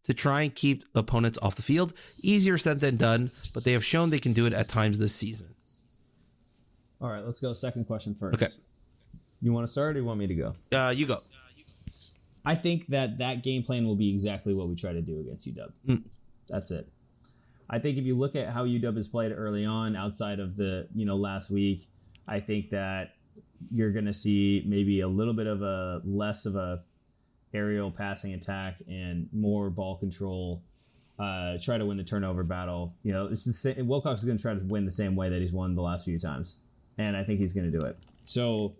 to try and keep opponents off the field? Easier said than done, but they have shown they can do it at times this season. All right, let's go second question first. Okay. You want to start or do you want me to go? You go. I think that game plan will be exactly what we try to do against UW. That's it. I think if you look at how UW has played early on outside of the, last week, I think that you're going to see maybe a little bit of a less of a aerial passing attack and more ball control, try to win the turnover battle. It's the same, Wilcox is going to try to win the same way that he's won the last few times. And I think he's going to do it. So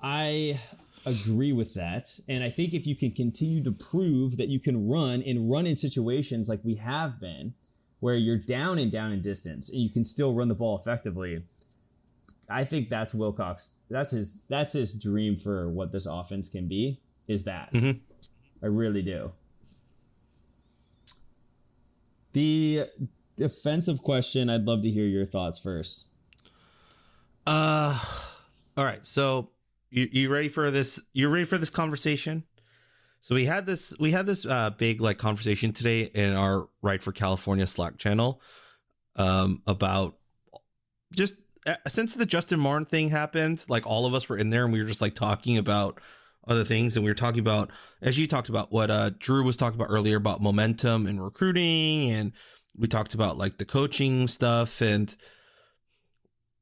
I agree with that. And I think if you can continue to prove that you can run in situations like we have been, where you're down in distance and you can still run the ball effectively, I think that's Wilcox. That's his dream for what this offense can be, is that. Mm-hmm. I really do. The defensive question, I'd love to hear your thoughts first. All right. So you ready for this? You ready for this conversation? So we had this big conversation today in our Right for California Slack channel about just since the Justin Martin thing happened, all of us were in there and we were just talking about other things, and we were talking about, as you talked about, what Drew was talking about earlier about momentum and recruiting, and we talked about the coaching stuff, and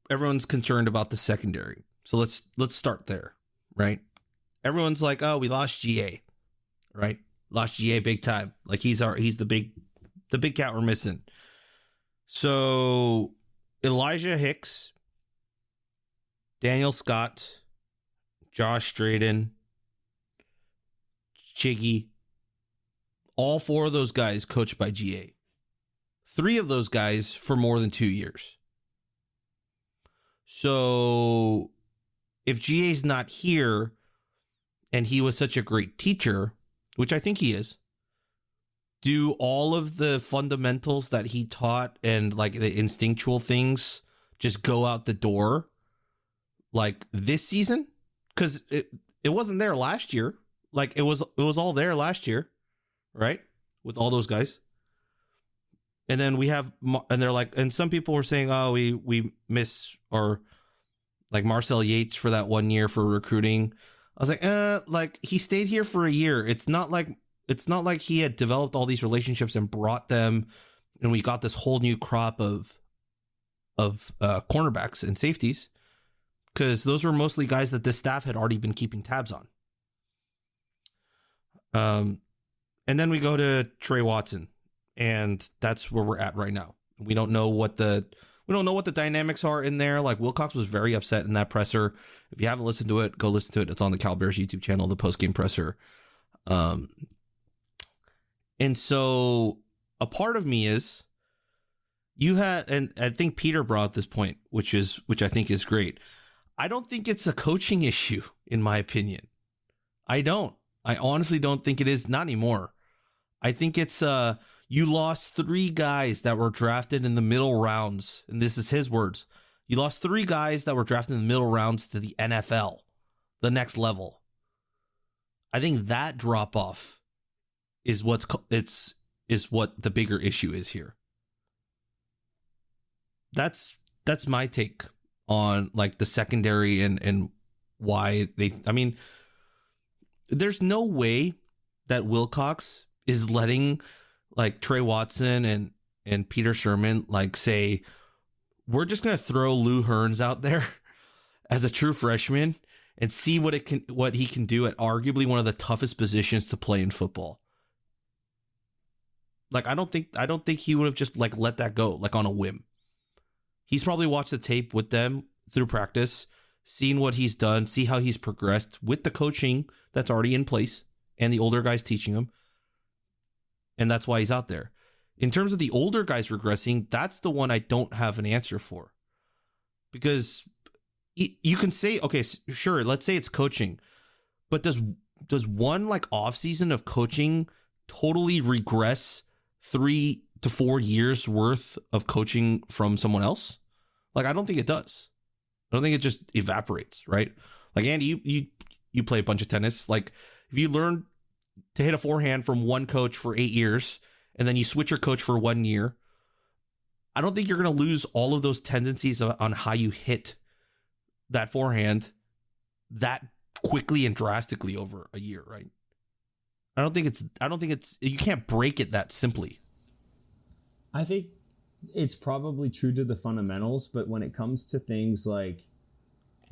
everyone's concerned about the secondary. So let's start there, right? Everyone's like, oh, we lost GA, right? Lost GA big time. He's the big cat we're missing. So Elijah Hicks, Daniel Scott, Josh Drayden, Chiggy, all 4 of those guys coached by GA. 3 of those guys for more than 2 years. So if GA's not here and he was such a great teacher, which I think he is, do all of the fundamentals that he taught and the instinctual things just go out the door this season? Because it wasn't there last year. It was all there last year, right? With all those guys. And then we have, and they're and some people were saying, oh, we miss, or Marcel Yates for that 1 year for recruiting. I was he stayed here for a year. It's not like he had developed all these relationships and brought them, and we got this whole new crop of cornerbacks and safeties, because those were mostly guys that this staff had already been keeping tabs on. And then we go to Trey Watson, and that's where we're at right now. We don't know what the We don't know what the dynamics are in there. Like Wilcox was very upset in that presser. If you haven't listened to it, go listen to it. It's on the Cal Bears YouTube channel, the post-game presser. And so a part of me is you had, and I think Peter brought up this point, which I think is great. I don't think it's a coaching issue, in my opinion. I honestly don't think it is, not anymore. I think it's you lost 3 guys that were drafted in the middle rounds, and this is his words. You lost 3 guys that were drafted in the middle rounds to the NFL, the next level. I think that drop off is what the bigger issue is here. That's my take on like the secondary and why there's no way that Wilcox is letting like Trey Watson and Peter Sherman like say, we're just going to throw Lou Hearns out there as a true freshman and see what he can do at arguably one of the toughest positions to play in football. Like, I don't think he would have just like let that go like on a whim. He's probably watched the tape with them through practice, seen what he's done, see how he's progressed with the coaching that's already in place and the older guys teaching him. And that's why he's out there. In terms of the older guys regressing, that's the one I don't have an answer for. Because you can say, okay, sure, let's say it's coaching. But does one like off season of coaching totally regress 3 to 4 years worth of coaching from someone else? Like, I don't think it does. I don't think it just evaporates, right? Like, Andy, you play a bunch of tennis. Like, if you learn to hit a forehand from one coach for 8 years, and then you switch your coach for 1 year, I don't think you're going to lose all of those tendencies on how you hit that forehand that quickly and drastically over a year, right? I don't think it's you can't break it that simply. I think it's probably true to the fundamentals, but when it comes to things like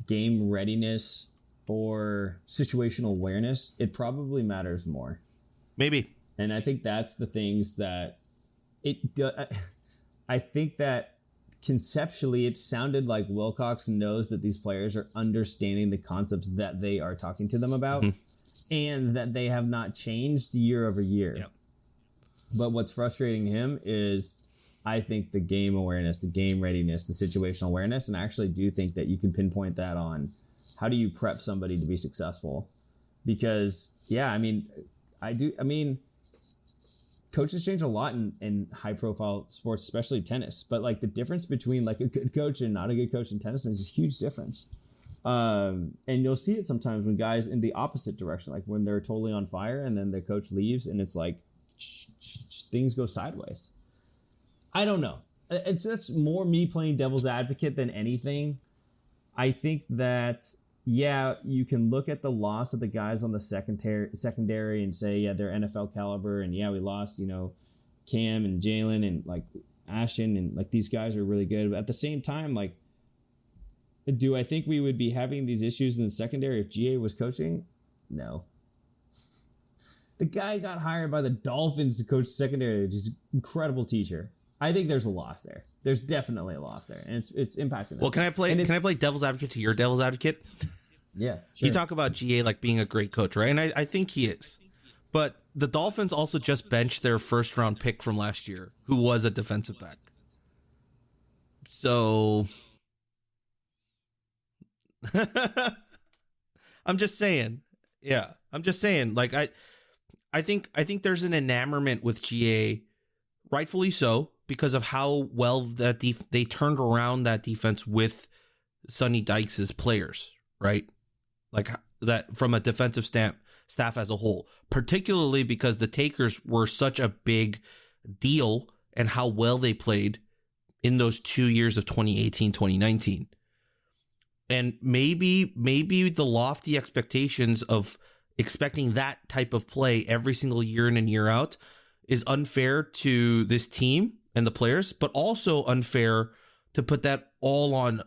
game readiness or situational awareness, it probably matters more. Maybe. And I think that's the things that I think that conceptually it sounded like Wilcox knows that these players are understanding the concepts that they are talking to them about, and that they have not changed year over year. Yep. But what's frustrating him is, I think, the game awareness, the game readiness, the situational awareness. And I actually do think that you can pinpoint that on how do you prep somebody to be successful? Because, yeah, coaches change a lot in high profile sports, especially tennis. But like the difference between like a good coach and not a good coach in tennis is a huge difference. And you'll see it sometimes when guys in the opposite direction, like when they're totally on fire and then the coach leaves and it's like things go sideways. I don't know. That's more me playing devil's advocate than anything. I think that, yeah, you can look at the loss of the guys on the secondary and say, yeah, they're NFL caliber. And yeah, we lost, Cam and Jalen and like Ashton and like these guys are really good. But at the same time, like, do I think we would be having these issues in the secondary if GA was coaching? No. The guy got hired by the Dolphins to coach secondary, which is an incredible teacher. I think there's a loss there. There's definitely a loss there, and it's impacting them. Well, can I play devil's advocate to your devil's advocate? Yeah, sure. You talk about GA like being a great coach, right? And I think he is. But the Dolphins also just benched their first round pick from last year, who was a defensive back. So I'm just saying. Yeah, I'm just saying. Like I think there's an enamorment with GA, rightfully so, because of how well that they turned around that defense with Sonny Dykes' players, right? Like that from a defensive staff as a whole, particularly because the Takers were such a big deal and how well they played in those 2 years of 2018, 2019. And maybe the lofty expectations of expecting that type of play every single year in and year out is unfair to this team and the players, but also unfair to put that all on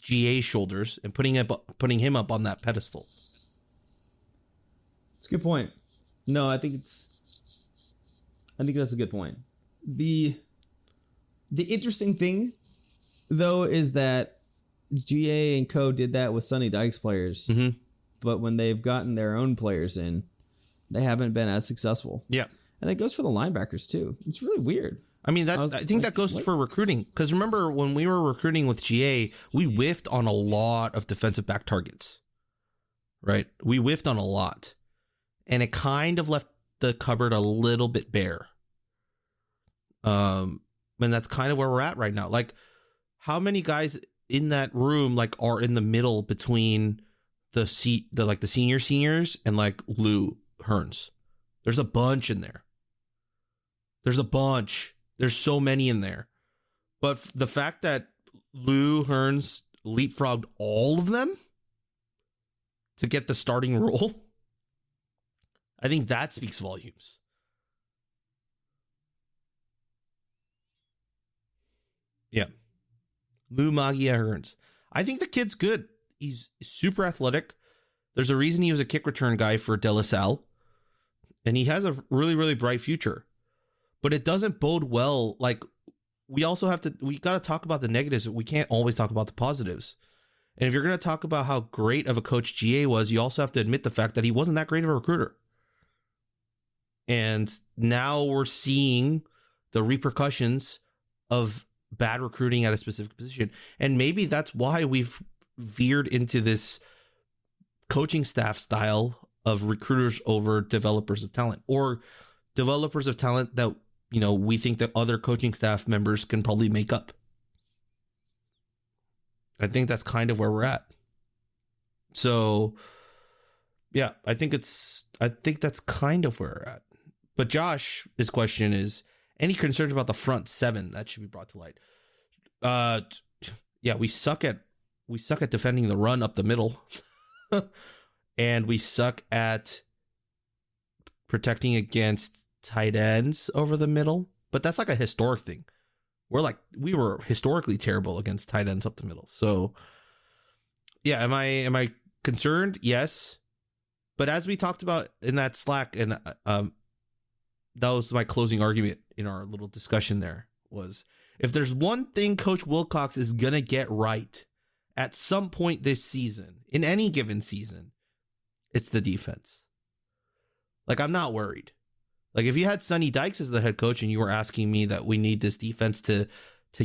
GA's shoulders and putting him up on that pedestal. It's a good point. No, I think that's a good point. The interesting thing though, is that GA and Co did that with Sonny Dykes players, but when they've gotten their own players in, they haven't been as successful. Yeah. And that goes for the linebackers too. It's really weird. I mean, I think that goes for recruiting. Because remember, when we were recruiting with GA, we whiffed on a lot of defensive back targets. Right? We whiffed on a lot. And it kind of left the cupboard a little bit bare. And that's kind of where we're at right now. Like, how many guys in that room like are in the middle between the seniors and like Lou Hearns? There's a bunch in there. There's a bunch. There's so many in there. But the fact that Lou Hearns leapfrogged all of them to get the starting role, I think that speaks volumes. Yeah. Lou Magia Hearns. I think the kid's good. He's super athletic. There's a reason he was a kick return guy for De La Salle. And he has a really, really bright future. But it doesn't bode well. Like, we got to talk about the negatives. We can't always talk about the positives. And if you're going to talk about how great of a coach GA was, you also have to admit the fact that he wasn't that great of a recruiter. And now we're seeing the repercussions of bad recruiting at a specific position. And maybe that's why we've veered into this coaching staff style of recruiters over developers of talent, or developers of talent that, you know, we think that other coaching staff members can probably make up. I think that's kind of where we're at. So yeah, I think that's kind of where we're at. But Josh's question is, any concerns about the front seven that should be brought to light? Yeah, we suck at defending the run up the middle. And we suck at protecting against tight ends over the middle. But that's like a historic thing. We were historically terrible against tight ends up the middle. So yeah, am I concerned? Yes. But as we talked about in that Slack, and that was my closing argument in our little discussion there, was if there's one thing Coach Wilcox is going to get right at some point this season, in any given season, it's the defense. Like, I'm not worried. Like, if you had Sonny Dykes as the head coach and you were asking me that we need this defense to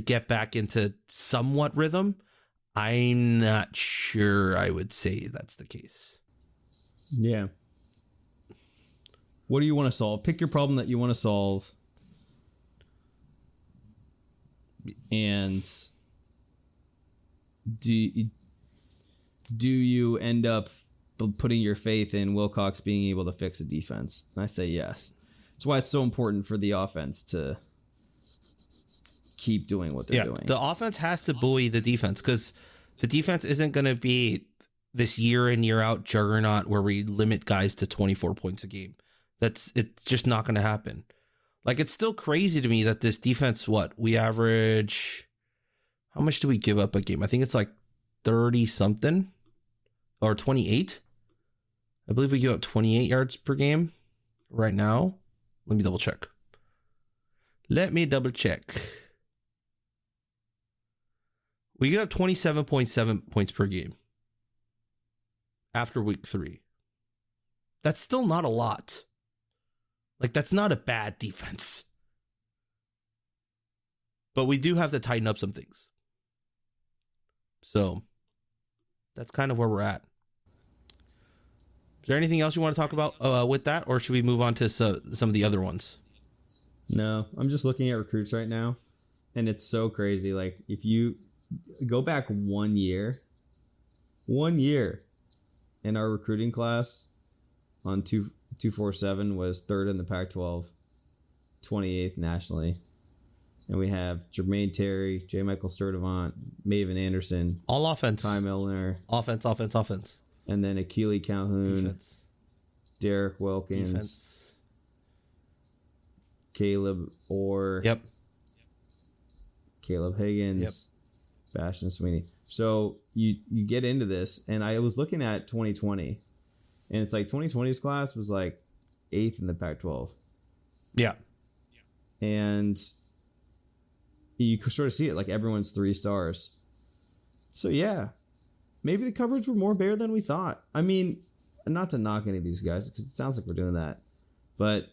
get back into somewhat rhythm, I'm not sure I would say that's the case. Yeah. What do you want to solve? Pick your problem that you want to solve. And do you end up putting your faith in Wilcox being able to fix a defense? And I say yes. That's why it's so important for the offense to keep doing what they're doing. The offense has to buoy the defense, because the defense isn't going to be this year in, year out juggernaut where we limit guys to 24 points a game. It's just not going to happen. Like, it's still crazy to me that this defense, we average, how much do we give up a game? I think it's like 30 something or 28. I believe we give up 28 yards per game right now. Let me double check. We give up 27.7 points per game after week 3. That's still not a lot. Like, that's not a bad defense. But we do have to tighten up some things. So that's kind of where we're at. Is there anything else you want to talk about with that, or should we move on to some of the other ones? No, I'm just looking at recruits right now, and it's so crazy. Like, if you go back 1 year, in our recruiting class on 247 was 3rd in the Pac-12, 28th nationally. And we have Jermaine Terry, J. Michael Sturdivant, Maven Anderson. All offense. Ty Milner. Offense. And then Akili Calhoun. Defense. Derek Wilkins. Defense. Caleb Orr. Yep. Caleb Higgins. Yep. Bastion Sweeney. So you get into this, and I was looking at 2020, and it's like 2020's class was like 8th in the Pac-12. Yeah. And you could sort of see it, like everyone's 3 stars. So yeah, maybe the coverage were more bare than we thought. I mean, not to knock any of these guys because it sounds like we're doing that, but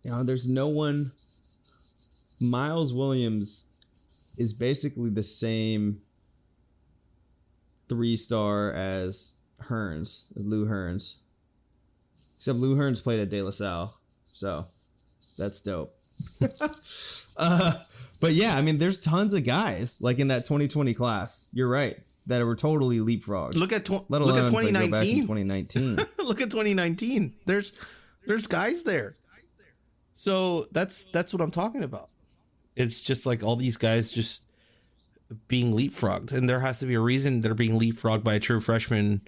there's no one. Miles Williams is basically the same 3-star as Lou Hearns. Except Lou Hearns played at De La Salle, so that's dope. But yeah, I mean, there's tons of guys like in that 2020 class. You're right, that were totally leapfrogged. Look at 2019. 2019. Look at 2019. There's guys there. So that's what I'm talking about. It's just like all these guys just being leapfrogged, and there has to be a reason they're being leapfrogged by a true freshman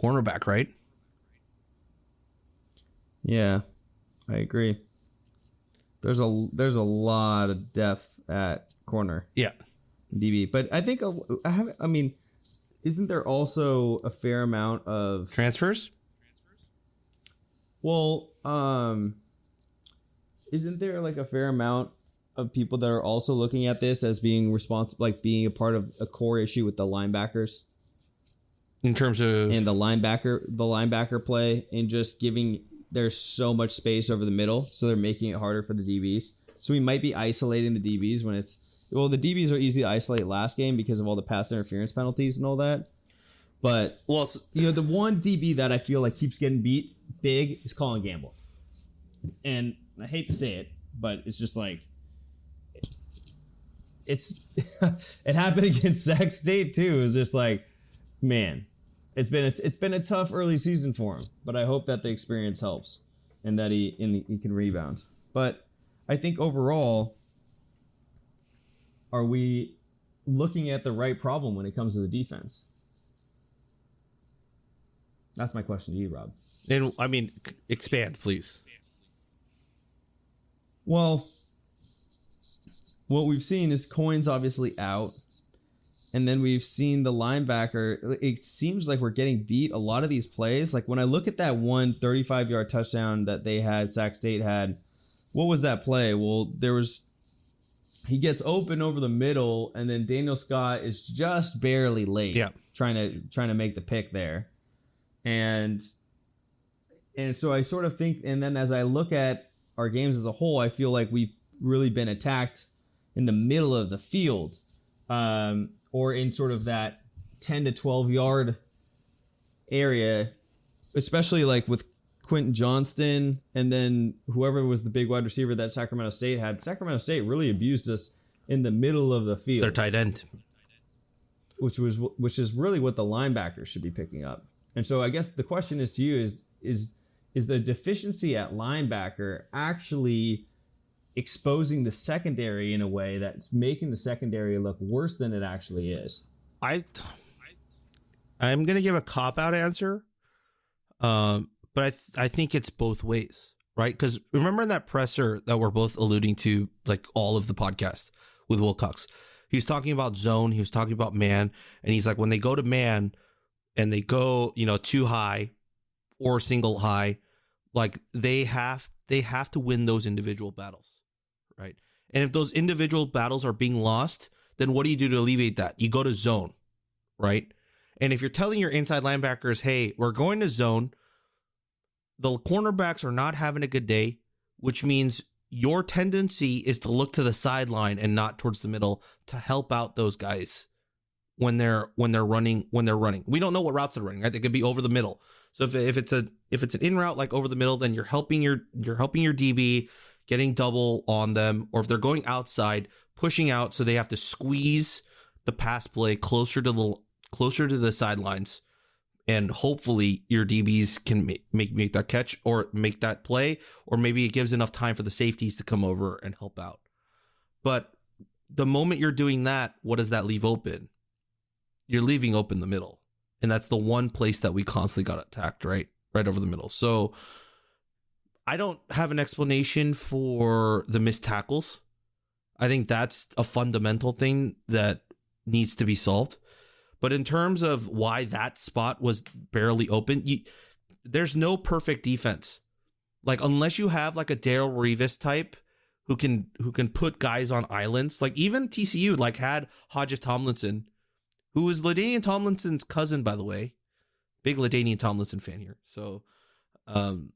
cornerback, right? Yeah, I agree. There's a lot of depth at corner. Yeah, DB, but I think I mean, isn't there also a fair amount of transfers? Well, isn't there like a fair amount of people that are also looking at this as being responsible, like being a part of a core issue with the linebackers, in terms of and the linebacker play, and just giving there's so much space over the middle, so they're making it harder for the DBs. So we might be isolating the DBs when the DBs are easy to isolate last game because of all the pass interference penalties and all that. But the one DB that I feel like keeps getting beat big is Colin Gamble, and I hate to say it, but it's just like it happened against Sac State too. It's just like, man. It's been a tough early season for him, but I hope that the experience helps and that he can rebound. But I think overall, are we looking at the right problem when it comes to the defense? That's my question to you, Rob. And I mean, expand, please. Well, what we've seen is Coin's obviously out. And then we've seen the linebacker. It seems like we're getting beat a lot of these plays. Like when I look at that 35-yard touchdown that they had, Sac State had, what was that play? Well, he gets open over the middle, and then Daniel Scott is just barely late. Yeah. Trying to make the pick there. And so I sort of think, and then as I look at our games as a whole, I feel like we've really been attacked in the middle of the field. Or in sort of that 10 to 12 yard area, especially like with Quentin Johnston and then whoever was the big wide receiver that Sacramento State had. Sacramento State really abused us in the middle of the field. It's their tight end. Which is really what the linebackers should be picking up. And so I guess the question is to you is the deficiency at linebacker actually exposing the secondary in a way that's making the secondary look worse than it actually is? I'm going to give a cop-out answer, but I think it's both ways, right? Because remember in that presser that we're both alluding to, like all of the podcasts with Wilcox, he was talking about zone, he was talking about man, and he's like, when they go to man and they go, too high or single high, like they have to win those individual battles. Right. And if those individual battles are being lost, then what do you do to alleviate that? You go to zone. Right. And if you're telling your inside linebackers, hey, we're going to zone, the cornerbacks are not having a good day, which means your tendency is to look to the sideline and not towards the middle to help out those guys when they're running. We don't know what routes they're running, right? They could be over the middle. So if it's an in route like over the middle, then you're helping your DB, getting double on them, or if they're going outside, pushing out so they have to squeeze the pass play closer to the sidelines, and hopefully your DBs can make that catch or make that play, or maybe it gives enough time for the safeties to come over and help out. But the moment you're doing that, what does that leave open? You're leaving open the middle, and that's the one place that we constantly got attacked, right over the middle. So I don't have an explanation for the missed tackles. I think that's a fundamental thing that needs to be solved. But in terms of why that spot was barely open, there's no perfect defense. Like, unless you have like a Daryl Revis type who can put guys on islands, like even TCU like had Hodges Tomlinson, who is LaDainian Tomlinson's cousin, by the way. Big LaDainian Tomlinson fan here. So, and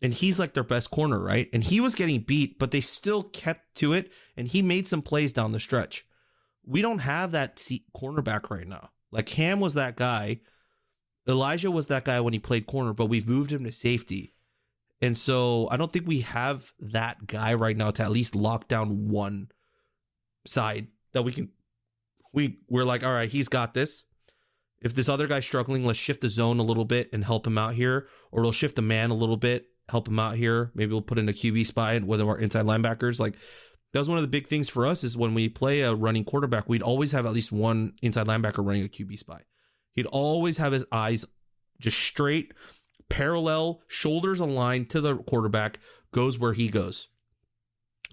he's like their best corner, right? And he was getting beat, but they still kept to it, and he made some plays down the stretch. We don't have that cornerback right now. Like, Ham was that guy. Elijah was that guy when he played corner, but we've moved him to safety. And so I don't think we have that guy right now to at least lock down one side that we're like, all right, he's got this. If this other guy's struggling, let's shift the zone a little bit and help him out here. Or we'll shift the man a little bit, help him out here. Maybe we'll put in a QB spy with our inside linebackers. Like, that was one of the big things for us, is when we play a running quarterback, we'd always have at least one inside linebacker running a QB spy. He'd always have his eyes just straight, parallel, shoulders aligned to the quarterback, goes where he goes.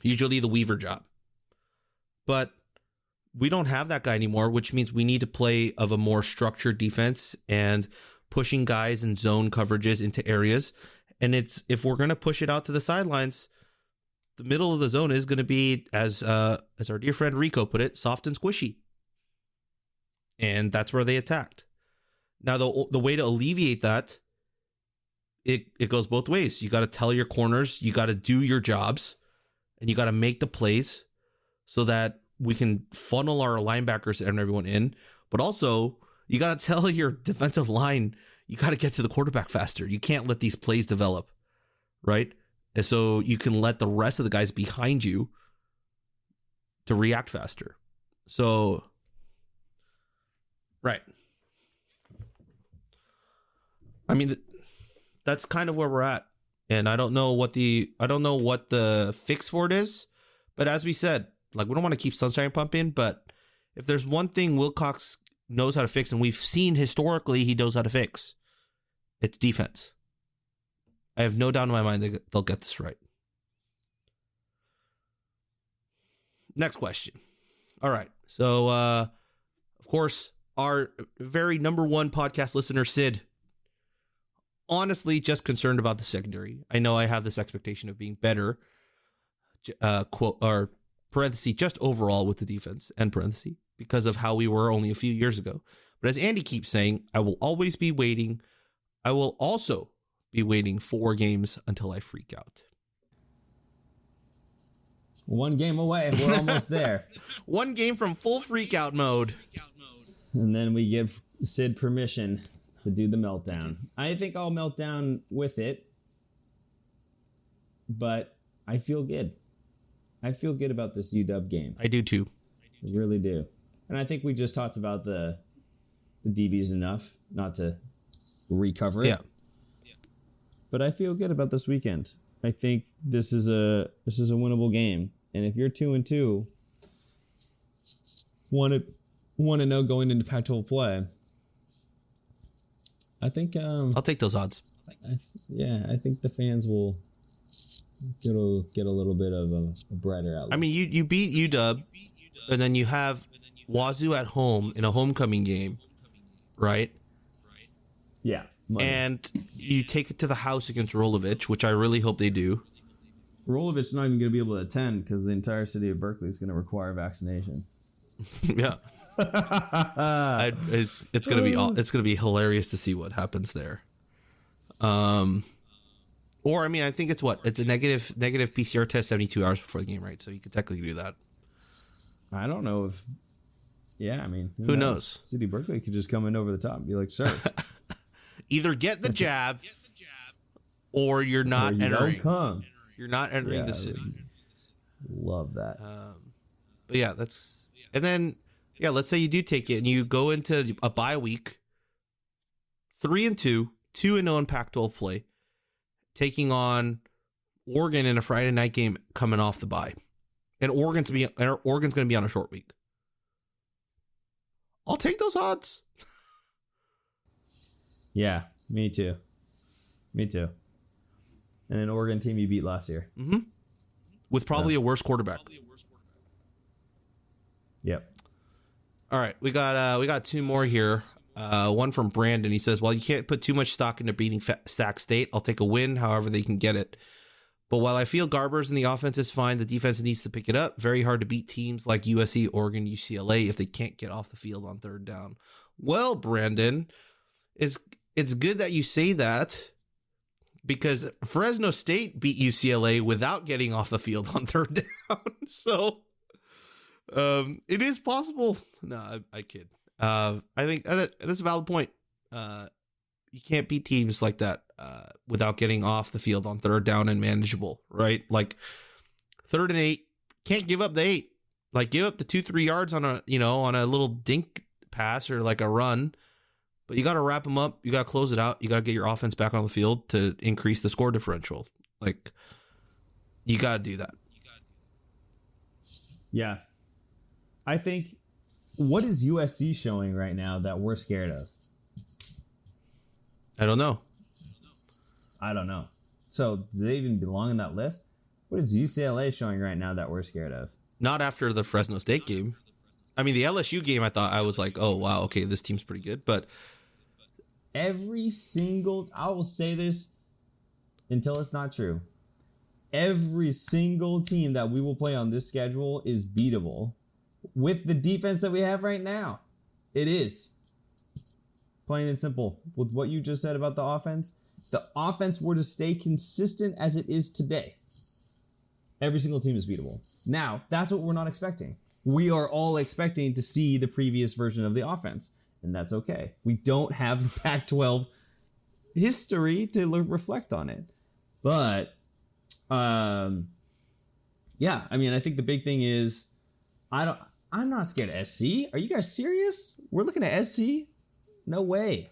Usually the Weaver job. But we don't have that guy anymore, which means we need to play of a more structured defense and pushing guys in zone coverages into areas. And it's, if we're going to push it out to the sidelines, the middle of the zone is going to be, as our dear friend Rico put it, soft and squishy. And that's where they attacked. Now, the way to alleviate that, it goes both ways. You got to tell your corners, you got to do your jobs, and you got to make the plays so that we can funnel our linebackers and everyone in. But also, you got to tell your defensive line, you got to get to the quarterback faster. You can't let these plays develop, right? And so you can let the rest of the guys behind you to react faster. So, right. I mean, that's kind of where we're at. And I don't know what the fix for it is. But as we said, like, we don't want to keep Sunshine pumping, but if there's one thing Wilcox knows how to fix, and we've seen historically he knows how to fix, it's defense. I have no doubt in my mind that they'll get this right. Next question. All right. So, of course, our very number one podcast listener, Sid, honestly just concerned about the secondary. I know I have this expectation of being better, quote, or parenthesis, just overall with the defense, end parenthesis, because of how we were only a few years ago. But as Andy keeps saying, I will always be waiting. I will also be waiting 4 games until I freak out. One game away. We're almost there. 1 game from full freak out mode. And then we give Sid permission to do the meltdown. I think I'll melt down with it, but I feel good. I feel good about this UW game. I do too. I really do. And I think we just talked about the DBs enough not to recover it. Yeah. But I feel good about this weekend. I think this is a winnable game. And if you're 2-2, 1-0 going into Pac-12 play, I think I'll take those odds. I think the fans will get a little bit of a brighter outlook. I mean, you beat UW, and then you have Wazoo at home in a homecoming game, right? Yeah. Money. And you take it to the house against Rolovich, which I really hope they do. Rolovich's not even going to be able to attend because the entire city of Berkeley is going to require vaccination. Yeah. It's gonna be hilarious to see what happens there. Or I mean, I think it's a negative PCR test 72 hours before the game, right? So you could technically do that. I don't know if. Yeah, I mean, who knows? City of Berkeley could just come in over the top and be like, "Sir, either get the jab, or you're not entering. Don't come. You're not entering the city." Love that. But yeah, and then. Yeah, let's say you do take it and you go into a bye week, 3-2, 2-0 in Pac-12 play, taking on Oregon in a Friday night game coming off the bye, and Oregon's going to be on a short week. I'll take those odds. Yeah, me too. And an Oregon team you beat last year. Mm-hmm. With probably a worse quarterback. Yep. All right, we got 2 more here. One from Brandon. He says, "While you can't put too much stock into beating Sac State, I'll take a win however they can get it. But while I feel Garbers in the offense is fine, the defense needs to pick it up. Very hard to beat teams like USC, Oregon, UCLA if they can't get off the field on third down." Well, Brandon, it's good that you say that, because Fresno State beat UCLA without getting off the field on third down. So it is possible. No, I kid. I think that's a valid point. You can't beat teams like that without getting off the field on third down and manageable, right? Like 3rd and 8, can't give up the 8. Like give up the 2-3 yards on a little dink pass or like a run, but you got to wrap them up. You got to close it out. You got to get your offense back on the field to increase the score differential. Like you got to do that. Yeah. I think, what is USC showing right now that we're scared of? I don't know. So do they even belong in that list? What is UCLA showing right now that we're scared of? Not after the Fresno State game. I mean, the LSU game, I was like, oh, wow, okay, this team's pretty good. But I will say this until it's not true. Every single team that we will play on this schedule is beatable with the defense that we have right now. It is. Plain and simple. With what you just said about the offense were to stay consistent as it is today, every single team is beatable. Now, that's what we're not expecting. We are all expecting to see the previous version of the offense, and that's okay. We don't have the Pac-12 history to reflect on it. But, yeah, I mean, I think the big thing is, I'm not scared of SC. Are you guys serious? We're looking at SC? No way.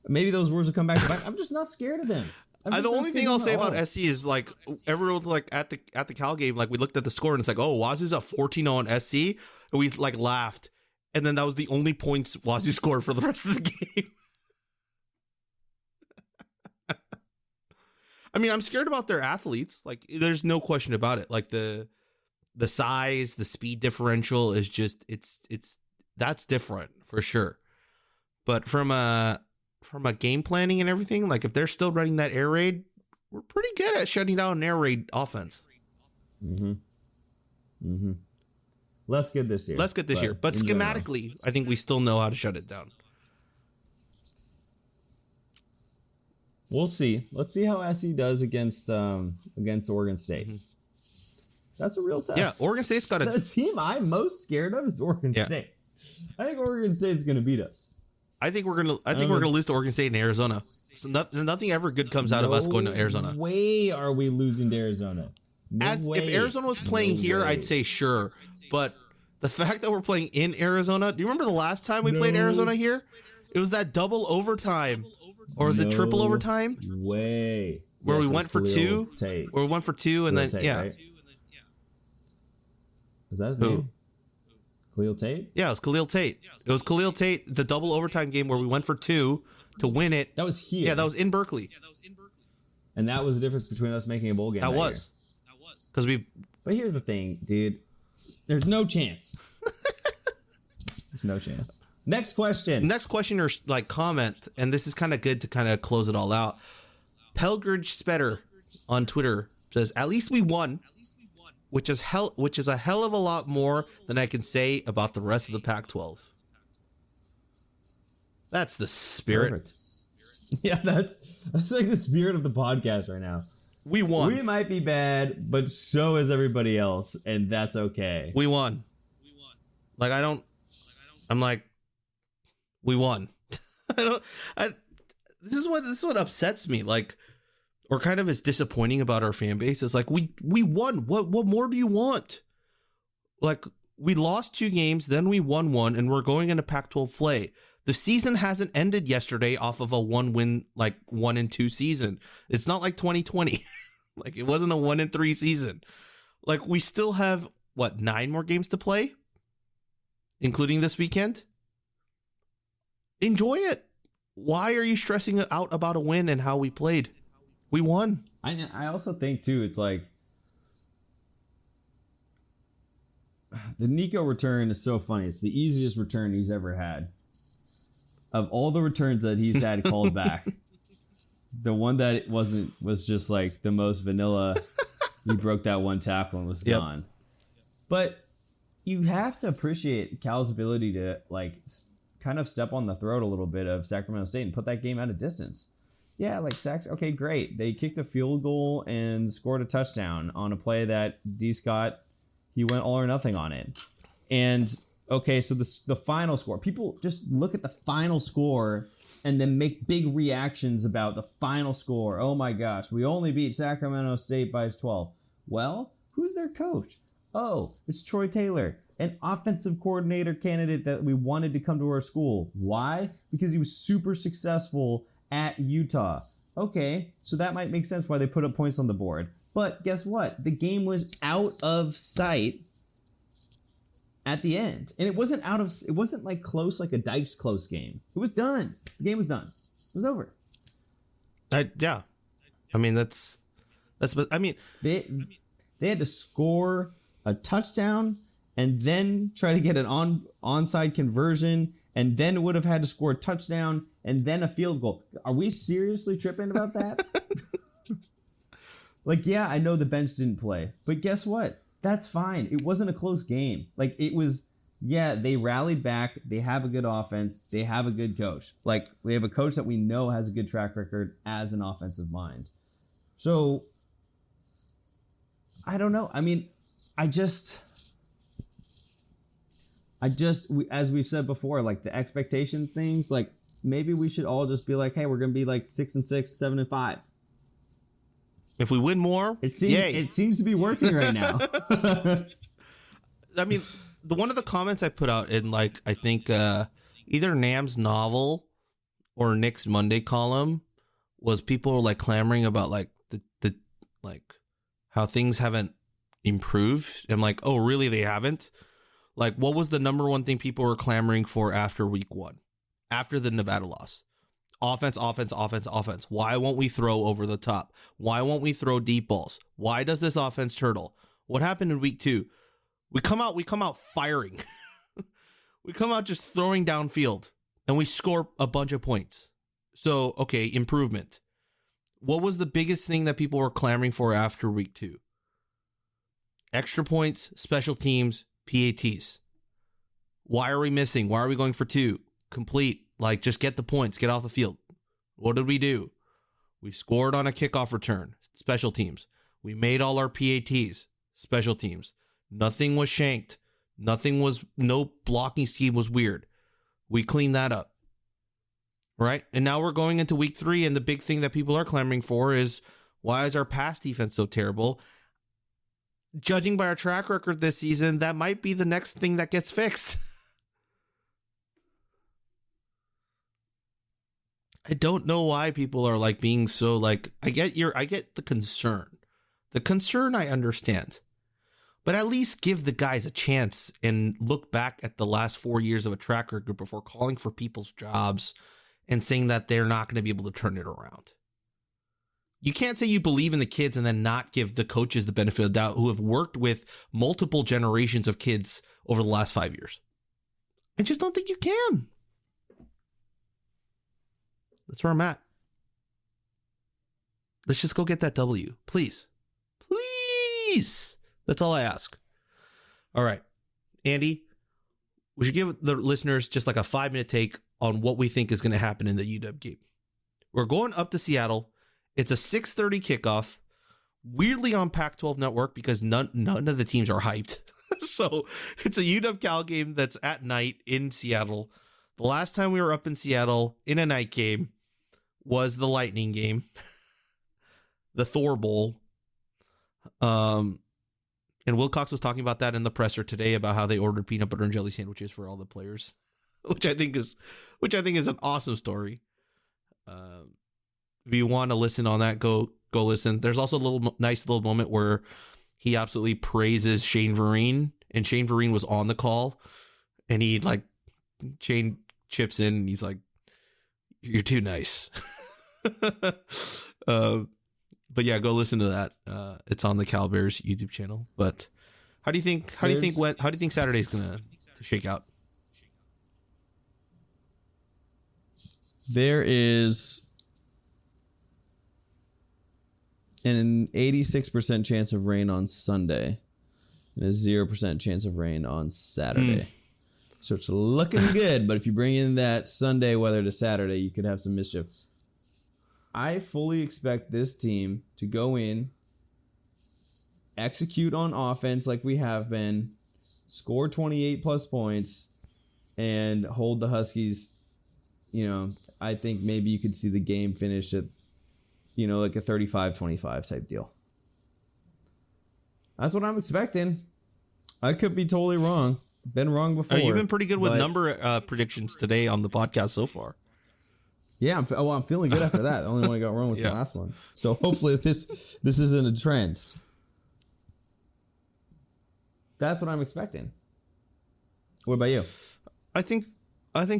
Maybe those words will come back. I'm just not scared of them. The only thing I'll say about SC is like everyone like at the Cal game, like we looked at the score and it's like, oh, Wazoo's up 14-0 on SC, and we like laughed, and then that was the only points Wazoo scored for the rest of the game. I mean, I'm scared about their athletes. Like, there's no question about it. Like the size, the speed differential is just it's that's different for sure. But from a game planning and everything, like if they're still running that air raid, we're pretty good at shutting down an air raid offense. Less good this year. But schematically, I think we still know how to shut it down. We'll see. Let's see how SC does against Oregon State. That's a real test. Yeah, Oregon State's got The team I'm most scared of is Oregon State. I think Oregon State's going to beat us. I think we're gonna lose to Oregon State and Arizona. So nothing ever good comes out of us going to Arizona. Way are we losing to Arizona? If Arizona was playing here, I'd say sure. But the fact that we're playing in Arizona, do you remember the last time we played Arizona here? It was that double overtime, or was it triple overtime? Where we went for two, or we went for two, and then right? Is that his name? Khalil Tate? Yeah, it was Khalil Tate. It was Khalil Tate, the double overtime game where we went for two to win it. That was here. Yeah, that was in Berkeley. And that was the difference between us making a bowl game. That was. Because we. But here's the thing, dude. There's no chance. There's no chance. Next question or like comment, and this is kind of good to kind of close it all out. Pelgridge Spetter on Twitter says, "At least we won." Which is a hell of a lot more than I can say about the rest of the Pac-12. That's the spirit. Perfect. Yeah, that's like the spirit of the podcast right now. We won. We might be bad, but so is everybody else, and that's okay. We won. Like I'm like, we won. This is what upsets me. Like, or kind of is disappointing about our fan base is like we won. What more do you want? Like, we lost 2 games, then we won 1, and we're going into Pac-12 play. The season hasn't ended yesterday off of a 1-win, like 1-2 season. It's not like 2020. Like, it wasn't a 1-3 season. Like, we still have 9 more games to play, including this weekend. Enjoy it. Why are you stressing out about a win and how we played? We won. I also think, too, it's like the Nico return is so funny. It's the easiest return he's ever had. of all the returns that he's had called back, the one that was just like the most vanilla. He broke that one tackle and was gone. But you have to appreciate Cal's ability to like kind of step on the throat a little bit of Sacramento State and put that game at a distance. Yeah, like Sacs. Okay, great. They kicked a field goal and scored a touchdown on a play that D. Scott, he went all or nothing on it. And okay, so the final score. People just look at the final score and then make big reactions about the final score. Oh my gosh, we only beat Sacramento State by 12. Well, who's their coach? Oh, it's Troy Taylor, an offensive coordinator candidate that we wanted to come to our school. Why? Because he was super successful at Utah. Okay, so that might make sense why they put up points on the board. But guess what? The game was out of sight at the end. And it wasn't like close, like a Dykes close game. It was done. The game was done. It was over. Yeah. I mean, I mean, they had to score a touchdown and then try to get an onside conversion, and then would have had to score a touchdown and then a field goal. Are we seriously tripping about that? Like, yeah, I know the bench didn't play, but guess what? That's fine. It wasn't a close game. Like, it was, yeah, they rallied back. They have a good offense. They have a good coach. Like, we have a coach that we know has a good track record as an offensive mind. So, I don't know. I mean, as we've said before, like the expectation things, like maybe we should all just be like, hey, we're going to be like 6-6, 7-5. If we win more, it seems to be working right now. I mean, one of the comments I put out in, like, I think either Nam's novel or Nick's Monday column was people were like clamoring about like the like how things haven't improved. I'm like, oh, really? They haven't? Like, what was the number one thing people were clamoring for after week 1, after the Nevada loss? Offense, offense, offense, offense. Why won't we throw over the top? Why won't we throw deep balls? Why does this offense turtle? What happened in week 2? We come out firing. We come out just throwing downfield, and we score a bunch of points. So, okay, improvement. What was the biggest thing that people were clamoring for after week 2? Extra points, special teams, PATs. Why are we missing? Why are we going for 2? Complete. Like, just get the points. Get off the field. What did we do? We scored on a kickoff return. Special teams. We made all our PATs. Special teams. Nothing was shanked. No blocking scheme was weird. We cleaned that up. Right? And now we're going into week 3, and the big thing that people are clamoring for is, why is our pass defense so terrible? Judging by our track record this season, that might be the next thing that gets fixed. I don't know why people are like being so like, I get the concern. The concern I understand. But at least give the guys a chance and look back at the last 4 years of a track record before calling for people's jobs and saying that they're not going to be able to turn it around. You can't say you believe in the kids and then not give the coaches the benefit of the doubt who have worked with multiple generations of kids over the last 5 years. I just don't think you can. That's where I'm at. Let's just go get that W. Please. Please. That's all I ask. All right. Andy, we should give the listeners just like a 5-minute take on what we think is going to happen in the UW game. We're going up to Seattle. It's a 6:30 kickoff. Weirdly on Pac-12 Network because none of the teams are hyped. So it's a UW Cal game that's at night in Seattle. The last time we were up in Seattle in a night game was the Lightning game, the Thor Bowl. And Wilcox was talking about that in the presser today about how they ordered peanut butter and jelly sandwiches for all the players, which I think is an awesome story. If you want to listen on that, go listen. There's also a nice little moment where he absolutely praises Shane Vereen, and Shane Vereen was on the call, and Shane chips in, and he's like, "You're too nice." But yeah, go listen to that. It's on the Cal Bears YouTube channel. But how do you think Saturday's gonna shake out? There is an 86% chance of rain on Sunday and a 0% chance of rain on Saturday. So it's looking good, but if you bring in that Sunday weather to Saturday, you could have some mischief. I fully expect this team to go in, execute on offense like we have been, score 28 plus points, and hold the Huskies. You know, I think maybe you could see the game finish at, you know, like a 35-25 type deal. That's what I'm expecting. I could be totally wrong. Been wrong before. You've been pretty good with number predictions today on the podcast so far. Yeah, I'm feeling good after that. The only one I got wrong was the last one. So hopefully this isn't a trend. That's what I'm expecting. What about you? I think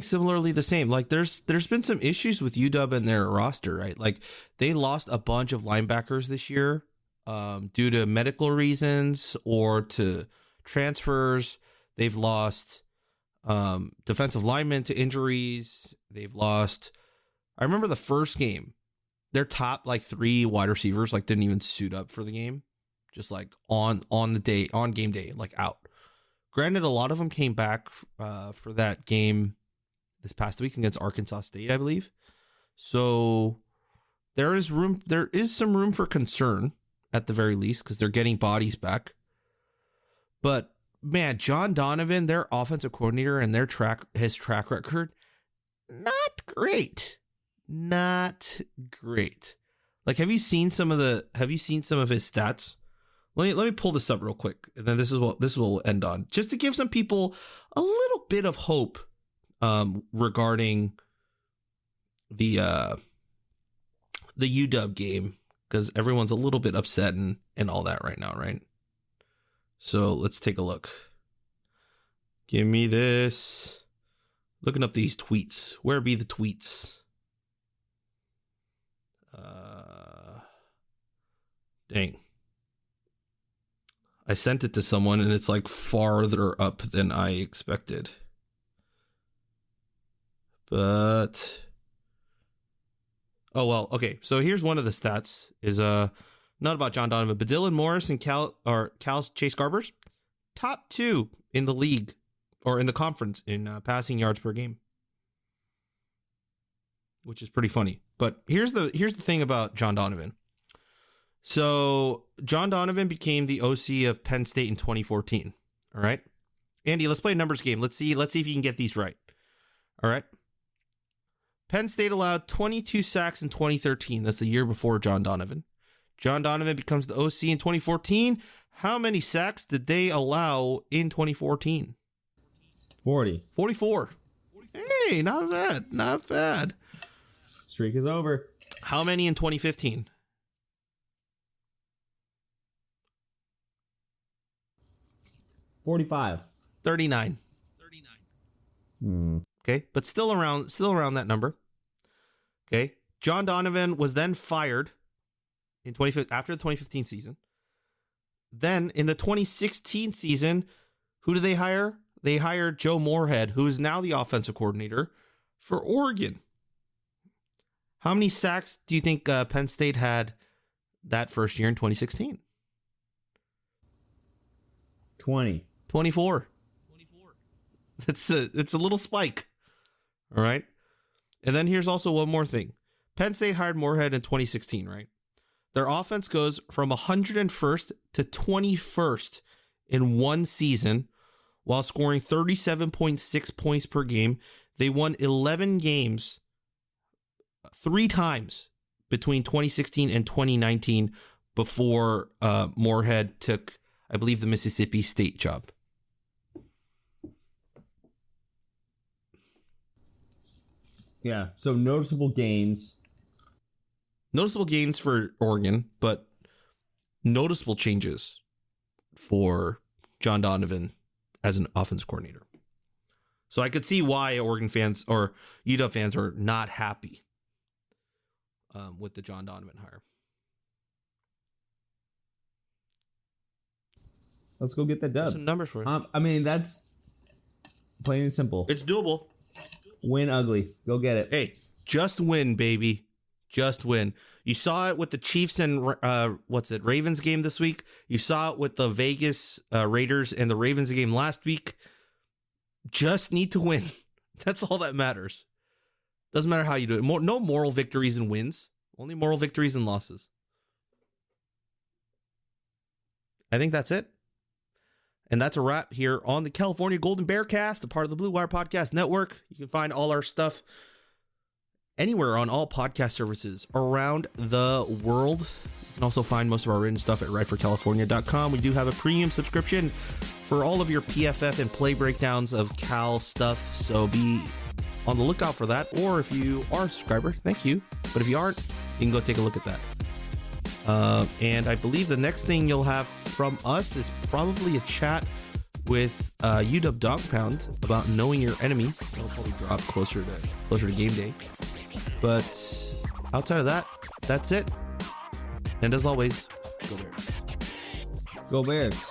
similarly the same. Like there's been some issues with UW and their roster, right? Like they lost a bunch of linebackers this year due to medical reasons or to transfers. They've lost defensive linemen to injuries. They've lost. I remember the first game, their top like 3 wide receivers like didn't even suit up for the game, just like on game day, like out. Granted, a lot of them came back for that game this past week against Arkansas State, I believe. So there is some room for concern at the very least because they're getting bodies back. But man, John Donovan, their offensive coordinator, and his track record, not great. Not great. Like, have you seen some of his stats? Let me pull this up real quick, and then this is what we'll end on, just to give some people a little bit of hope regarding the UW game, because everyone's a little bit upset and all that right now, right? So let's take a look. Give me this. Looking up these tweets. Where be the tweets? Dang. I sent it to someone and it's like farther up than I expected. But oh well, okay. So here's one of the stats is not about John Donovan, but Dylan Morris and Cal's Chase Garbers, top 2 in the league or in the conference in passing yards per game, which is pretty funny. But here's the thing about John Donovan. So John Donovan became the OC of Penn State in 2014. All right, Andy, let's play a numbers game. Let's see if you can get these right. All right. Penn State allowed 22 sacks in 2013. That's the year before John Donovan. John Donovan becomes the OC in 2014. How many sacks did they allow in 2014? 40. 44. Hey, not bad. Not bad. Streak is over. How many in 2015? 45. 39. Okay, but still around that number. Okay, John Donovan was then fired in after the 2015 season. Then in the 2016 season, who did they hire? They hired Joe Moorhead, who is now the offensive coordinator for Oregon. How many sacks do you think Penn State had that first year in 2016? 20. 24. It's a little spike. All right. And then here's also one more thing. Penn State hired Moorhead in 2016, right? Their offense goes from 101st to 21st in one season while scoring 37.6 points per game. They won 11 games 3 times between 2016 and 2019 before Moorhead took, I believe, the Mississippi State job. Yeah, so noticeable gains. Noticeable gains for Oregon, but noticeable changes for John Donovan as an offensive coordinator. So I could see why Oregon fans or UW fans are not happy with the John Donovan hire. Let's go get that dub. There's some numbers for it. I mean, that's plain and simple. It's doable. Win ugly. Go get it. Hey, Just win, baby. Just win. You saw it with the Chiefs and Ravens game this week. You saw it with the Vegas Raiders and the Ravens game last week. Just need to win. That's all that matters. Doesn't matter how you do it. No moral victories and wins. Only moral victories and losses. I think that's it. And that's a wrap here on the California Golden Bearcast, a part of the Blue Wire Podcast Network. You can find all our stuff anywhere on all podcast services around the world. You can also find most of our written stuff at rightforcalifornia.com. We do have a premium subscription for all of your PFF and play breakdowns of Cal stuff. So be on the lookout for that. Or if you are a subscriber, thank you. But if you aren't, you can go take a look at that. And I believe the next thing you'll have from us is probably a chat with UW Dog Pound about knowing your enemy. That'll probably drop closer to game day. But outside of that, that's it. And as always, go Bears. Go Bears.